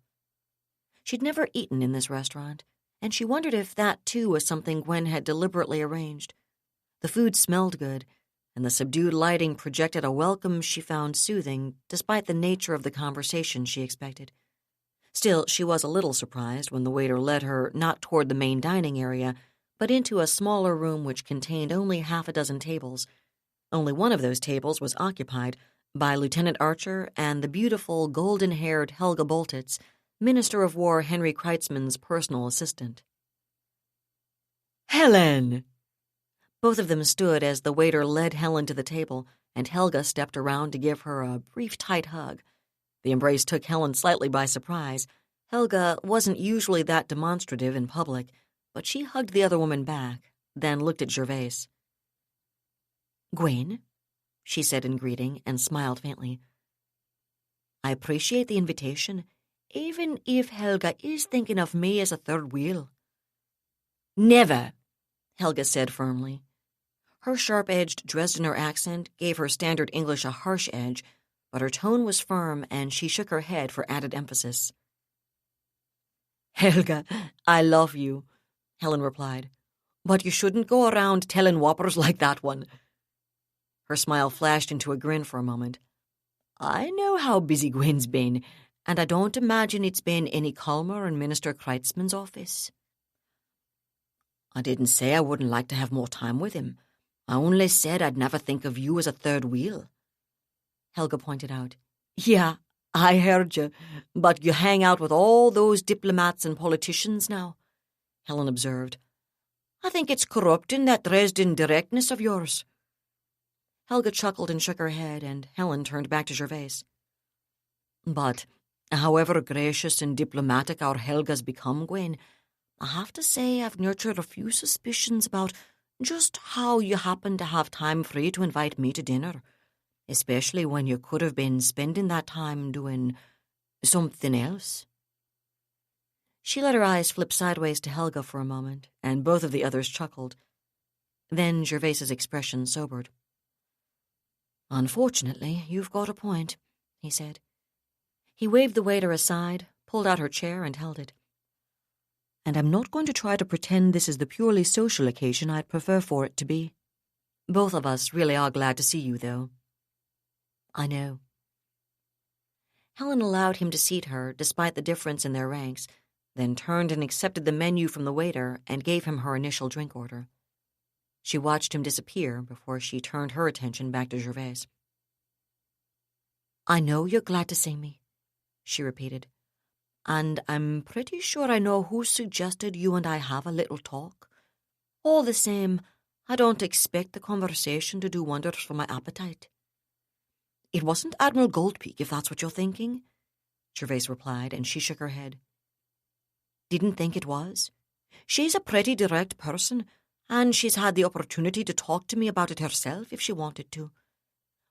She'd never eaten in this restaurant, and she wondered if that, too, was something Gwen had deliberately arranged. The food smelled good, and the subdued lighting projected a welcome she found soothing, despite the nature of the conversation she expected. Still, she was a little surprised when the waiter led her not toward the main dining area, but into a smaller room which contained only half a dozen tables. Only one of those tables was occupied by Lieutenant Archer and the beautiful, golden-haired Helga Boltitz, Minister of War Henry Kreitzman's personal assistant. "Helen!" Both of them stood as the waiter led Helen to the table, and Helga stepped around to give her a brief, tight hug. The embrace took Helen slightly by surprise. Helga wasn't usually that demonstrative in public, but she hugged the other woman back, then looked at Gervais. "Gwen," she said in greeting, and smiled faintly. "I appreciate the invitation, even if Helga is thinking of me as a third wheel." "Never," Helga said firmly. Her sharp-edged Dresdener accent gave her standard English a harsh edge, but her tone was firm, and she shook her head for added emphasis. "Helga, I love you," Helen replied, "but you shouldn't go around telling whoppers like that one." Her smile flashed into a grin for a moment. "I know how busy Gwen's been, and I don't imagine it's been any calmer in Minister Kreitzman's office." "I didn't say I wouldn't like to have more time with him. I only said I'd never think of you as a third wheel," Helga pointed out. "Yeah, I heard you, but you hang out with all those diplomats and politicians now," Helen observed. "I think it's corrupting that Dresden directness of yours." Helga chuckled and shook her head, and Helen turned back to Gervais. "But however gracious and diplomatic our Helga's become, Gwen, I have to say I've nurtured a few suspicions about just how you happen to have time free to invite me to dinner, especially when you could have been spending that time doing something else." She let her eyes flip sideways to Helga for a moment, and both of the others chuckled. Then Gervais's expression sobered. "Unfortunately, you've got a point," he said. He waved the waiter aside, pulled out her chair, and held it. "And I'm not going to try to pretend this is the purely social occasion I'd prefer for it to be. Both of us really are glad to see you, though." "I know." Helen allowed him to seat her, despite the difference in their ranks, then turned and accepted the menu from the waiter and gave him her initial drink order. She watched him disappear before she turned her attention back to Gervais. "I know you're glad to see me," she repeated. "And I'm pretty sure I know who suggested you and I have a little talk. All the same, I don't expect the conversation to do wonders for my appetite." "It wasn't Admiral Goldpeak, if that's what you're thinking," Gervais replied, and she shook her head. "Didn't think it was. She's a pretty direct person, and she's had the opportunity to talk to me about it herself if she wanted to.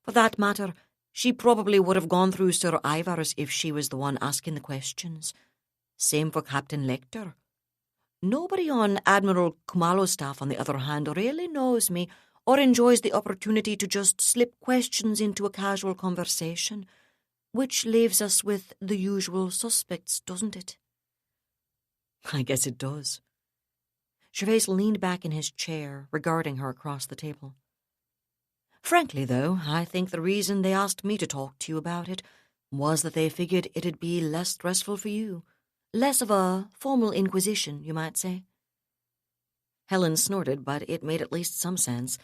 For that matter, she probably would have gone through Sir Ivar's if she was the one asking the questions. Same for Captain Lecter. Nobody on Admiral Khumalo's staff, on the other hand, really knows me or enjoys the opportunity to just slip questions into a casual conversation, which leaves us with the usual suspects, doesn't it?" "I guess it does." Gervais leaned back in his chair, regarding her across the table. "Frankly, though, I think the reason they asked me to talk to you about it was that they figured it'd be less stressful for you. Less of a formal inquisition, you might say." Helen snorted, but it made at least some sense,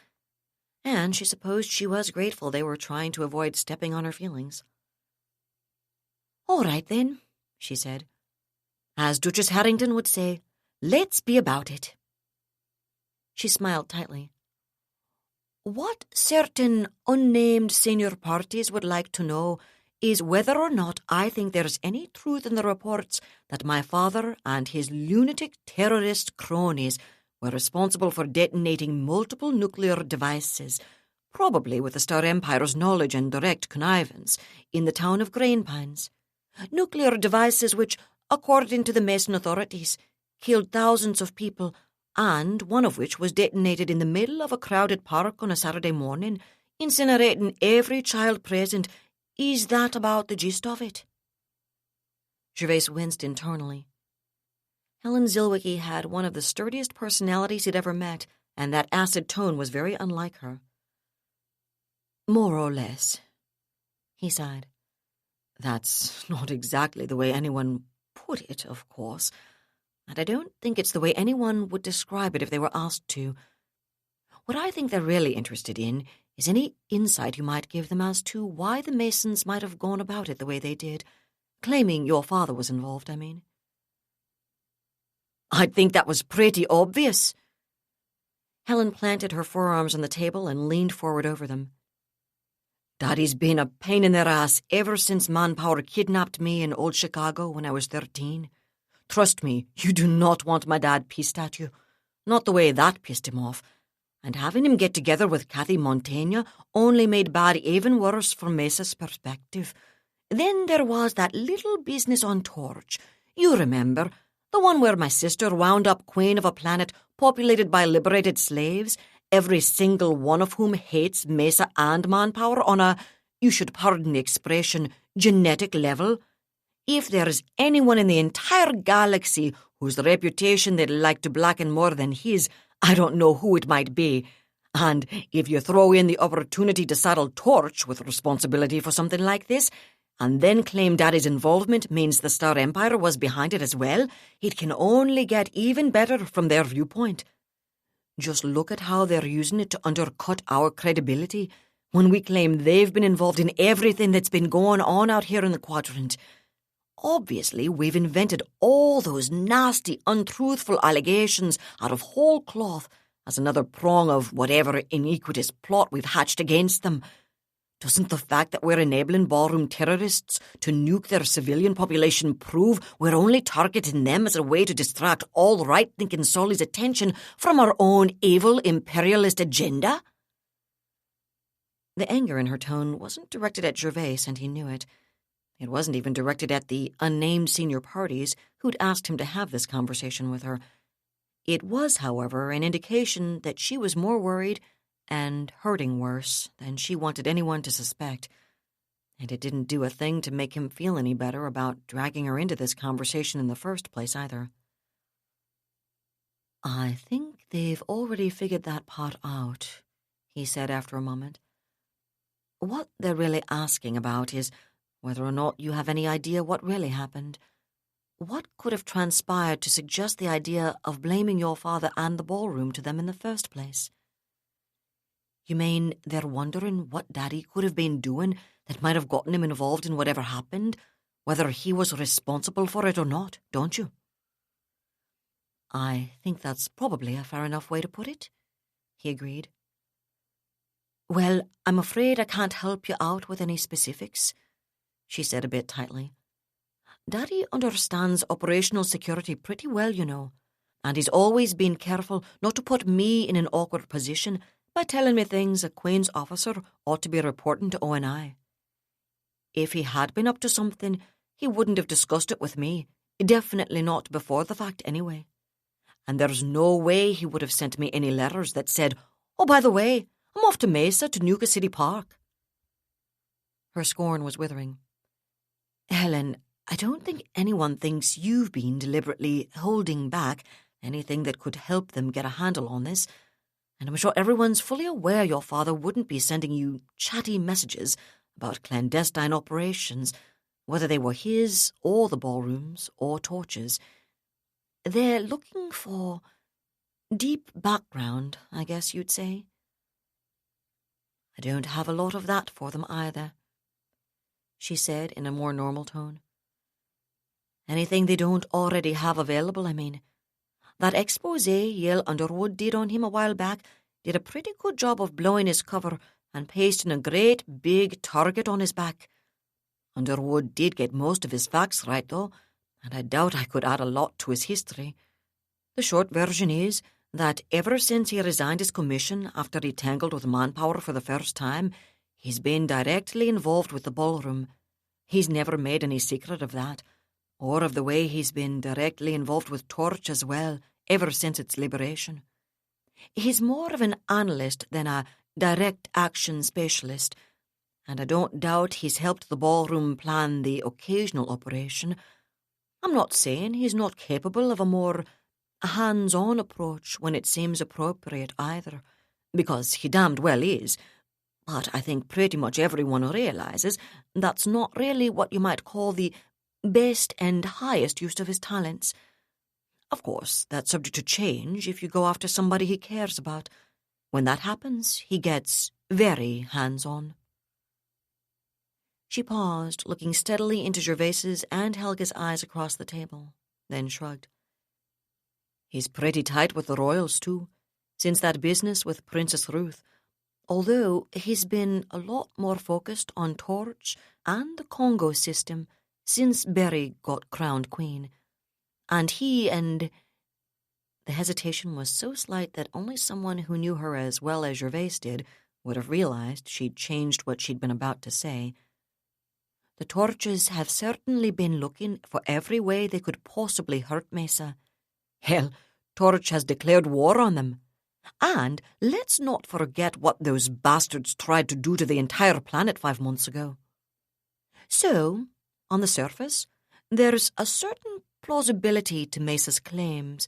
and she supposed she was grateful they were trying to avoid stepping on her feelings. "All right, then," she said. "As Duchess Harrington would say, let's be about it." She smiled tightly. "What certain unnamed senior parties would like to know is whether or not I think there's any truth in the reports that my father and his lunatic terrorist cronies were responsible for detonating multiple nuclear devices, probably with the Star Empire's knowledge and direct connivance, in the town of Grain Pines. Nuclear devices which, according to the Mason authorities, killed thousands of people, and one of which was detonated in the middle of a crowded park on a Saturday morning, incinerating every child present. Is that about the gist of it?" Gervais winced internally. Helen Zilwicki had one of the sturdiest personalities he'd ever met, and that acid tone was very unlike her. "More or less," he sighed. "That's not exactly the way anyone put it, of course, and I don't think it's the way anyone would describe it if they were asked to. What I think they're really interested in is any insight you might give them as to why the Masons might have gone about it the way they did, claiming your father was involved, I mean." "I'd think that was pretty obvious." Helen planted her forearms on the table and leaned forward over them. "Daddy's been a pain in their ass ever since Manpower kidnapped me in old Chicago when I was 13. Trust me, you do not want my dad pissed at you. Not the way that pissed him off. And having him get together with Kathy Montaigne only made bad even worse from Mesa's perspective. Then there was that little business on Torch. You remember, the one where my sister wound up queen of a planet populated by liberated slaves, every single one of whom hates Mesa and Manpower on a, you should pardon the expression, genetic level. If there is anyone in the entire galaxy whose reputation they'd like to blacken more than his, I don't know who it might be. And if you throw in the opportunity to saddle Torch with responsibility for something like this, and then claim Daddy's involvement means the Star Empire was behind it as well, it can only get even better from their viewpoint. Just look at how they're using it to undercut our credibility when we claim they've been involved in everything that's been going on out here in the Quadrant. Obviously, we've invented all those nasty, untruthful allegations out of whole cloth as another prong of whatever iniquitous plot we've hatched against them. Doesn't the fact that we're enabling ballroom terrorists to nuke their civilian population prove we're only targeting them as a way to distract all right-thinking Solly's attention from our own evil imperialist agenda? The anger in her tone wasn't directed at Gervais, and he knew it. It wasn't even directed at the unnamed senior parties who'd asked him to have this conversation with her. It was, however, an indication that she was more worried and hurting worse than she wanted anyone to suspect, and it didn't do a thing to make him feel any better about dragging her into this conversation in the first place, either. "I think they've already figured that part out," he said after a moment. "What they're really asking about is whether or not you have any idea what really happened. What could have transpired to suggest the idea of blaming your father and the ballroom to them in the first place? You mean they're wondering what Daddy could have been doing that might have gotten him involved in whatever happened, whether he was responsible for it or not, don't you?" "I think that's probably a fair enough way to put it," he agreed. "Well, I'm afraid I can't help you out with any specifics," she said a bit tightly. "Daddy understands operational security pretty well, you know, and he's always been careful not to put me in an awkward position by telling me things a Queen's officer ought to be reporting to ONI. If he had been up to something, he wouldn't have discussed it with me, definitely not before the fact anyway. And there's no way he would have sent me any letters that said, 'Oh, by the way, I'm off to Mesa to nuke a city park.'" Her scorn was withering. "Helen, I don't think anyone thinks you've been deliberately holding back anything that could help them get a handle on this, and I'm sure everyone's fully aware your father wouldn't be sending you chatty messages about clandestine operations, whether they were his or the ballrooms or Torch's. They're looking for deep background, I guess you'd say. I don't have a lot of that for them either," she said in a more normal tone. "Anything they don't already have available, I mean. That expose Yale Underwood did on him a while back did a pretty good job of blowing his cover and pasting a great big target on his back. Underwood did get most of his facts right, though, and I doubt I could add a lot to his history. The short version is that ever since he resigned his commission after he tangled with Manpower for the first time, he's been directly involved with the ballroom. He's never made any secret of that, or of the way he's been directly involved with Torch as well, ever since its liberation. He's more of an analyst than a direct action specialist, and I don't doubt he's helped the ballroom plan the occasional operation. I'm not saying he's not capable of a more hands-on approach when it seems appropriate either, because he damned well is, but I think pretty much everyone realizes that's not really what you might call the best and highest use of his talents. Of course, that's subject to change if you go after somebody he cares about. When that happens, he gets very hands-on. She paused, looking steadily into Gervaise's and Helga's eyes across the table, then shrugged. He's pretty tight with the royals, too, since that business with Princess Ruth, although he's been a lot more focused on Torch and the Congo system since Berry got crowned queen. And he and... The hesitation was so slight that only someone who knew her as well as Gervais did would have realized she'd changed what she'd been about to say. The Torches have certainly been looking for every way they could possibly hurt Mesa. Hell, Torch has declared war on them. And let's not forget what those bastards tried to do to the entire planet 5 months ago. So, on the surface, there's a certain plausibility to Mesa's claims.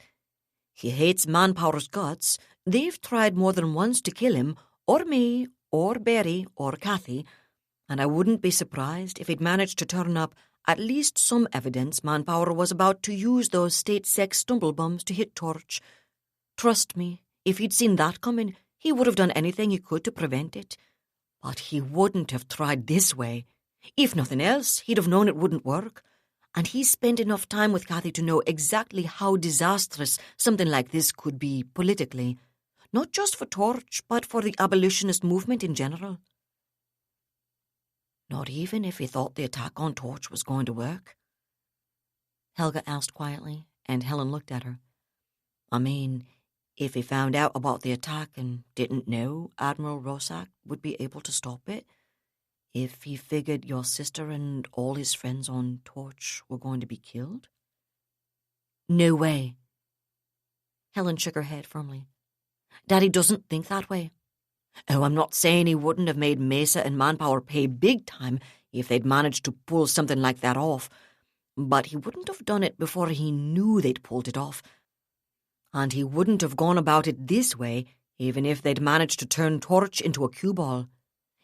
He hates Manpower's guts. They've tried more than once to kill him, or me, or Berry, or Kathy, and I wouldn't be surprised if he'd managed to turn up at least some evidence Manpower was about to use those state sex stumblebums to hit Torch. Trust me, if he'd seen that coming, he would have done anything he could to prevent it. But he wouldn't have tried this way. If nothing else, he'd have known it wouldn't work. And he spent enough time with Kathy to know exactly how disastrous something like this could be politically, not just for Torch, but for the abolitionist movement in general. Not even if he thought the attack on Torch was going to work? Helga asked quietly, and Helen looked at her. I mean, if he found out about the attack and didn't know Admiral Rosak would be able to stop it, if he figured your sister and all his friends on Torch were going to be killed? No way. Helen shook her head firmly. Daddy doesn't think that way. Oh, I'm not saying he wouldn't have made Mesa and Manpower pay big time if they'd managed to pull something like that off, but he wouldn't have done it before he knew they'd pulled it off. And he wouldn't have gone about it this way even if they'd managed to turn Torch into a cue ball.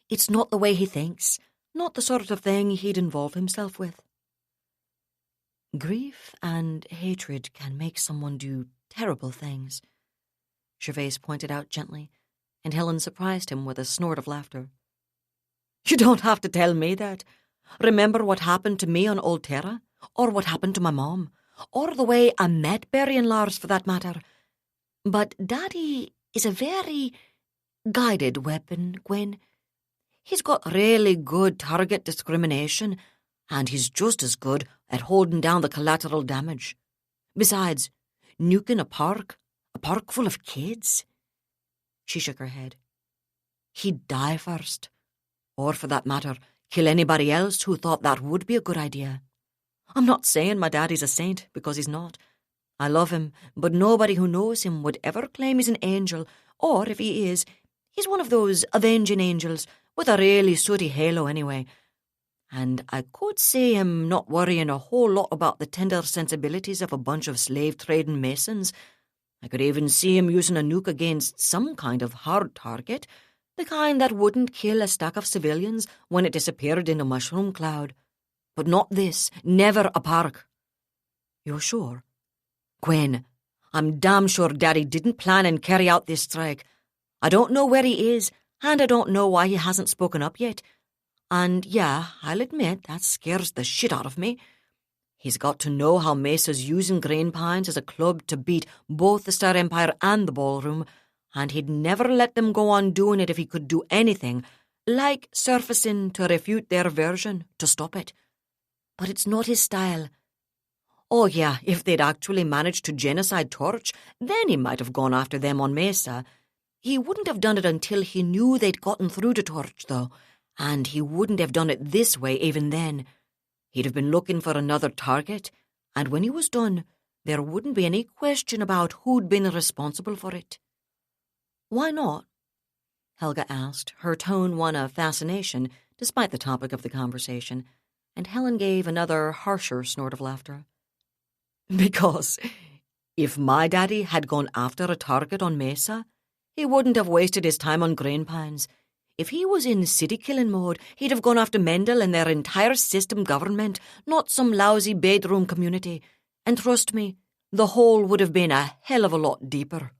It's not the way he thinks, not the sort of thing he'd involve himself with. Grief and hatred can make someone do terrible things, Gervais pointed out gently, and Helen surprised him with a snort of laughter. You don't have to tell me that. Remember what happened to me on Old Terra, or what happened to my mom, or the way I met Berry and Lars for that matter. But Daddy is a very guided weapon, Gwen. He's got really good target discrimination, and he's just as good at holding down the collateral damage. Besides, nuking a park full of kids? She shook her head. He'd die first, or for that matter, kill anybody else who thought that would be a good idea. I'm not saying my daddy's a saint, because he's not. I love him, but nobody who knows him would ever claim he's an angel, or if he is, he's one of those avenging angels with a really sooty halo anyway. And I could see him not worrying a whole lot about the tender sensibilities of a bunch of slave-trading masons. I could even see him using a nuke against some kind of hard target, the kind that wouldn't kill a stack of civilians when it disappeared in a mushroom cloud. But not this, never a park. You're sure? Gwen, I'm damn sure Daddy didn't plan and carry out this strike. I don't know where he is, and I don't know why he hasn't spoken up yet. And yeah, I'll admit that scares the shit out of me. He's got to know how Mesa's using Green Pines as a club to beat both the Star Empire and the Ballroom, and he'd never let them go on doing it if he could do anything, like surfacing to refute their version, to stop it. But it's not his style. Oh yeah, if they'd actually managed to genocide Torch, then he might have gone after them on Mesa. He wouldn't have done it until he knew they'd gotten through to Torch, though, and he wouldn't have done it this way even then. He'd have been looking for another target, and when he was done, there wouldn't be any question about who'd been responsible for it. Why not? Helga asked, her tone one of fascination, despite the topic of the conversation, and Helen gave another harsher snort of laughter. Because if my daddy had gone after a target on Mesa, he wouldn't have wasted his time on grain pines. If he was in city-killing mode, he'd have gone after Mendel and their entire system government, not some lousy bedroom community. And trust me, the hole would have been a hell of a lot deeper.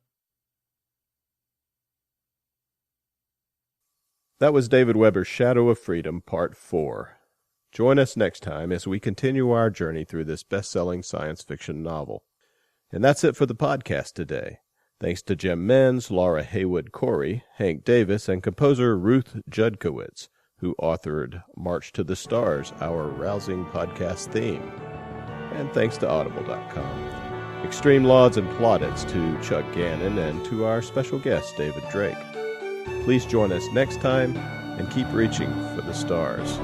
That was David Weber's Shadow of Freedom, Part 4. Join us next time as we continue our journey through this best-selling science fiction novel. And that's it for the podcast today. Thanks to Jim Menz, Laura Haywood-Corey, Hank Davis, and composer Ruth Judkowitz, who authored March to the Stars, our rousing podcast theme. And thanks to Audible.com. Extreme lauds and plaudits to Chuck Gannon and to our special guest, David Drake. Please join us next time and keep reaching for the stars.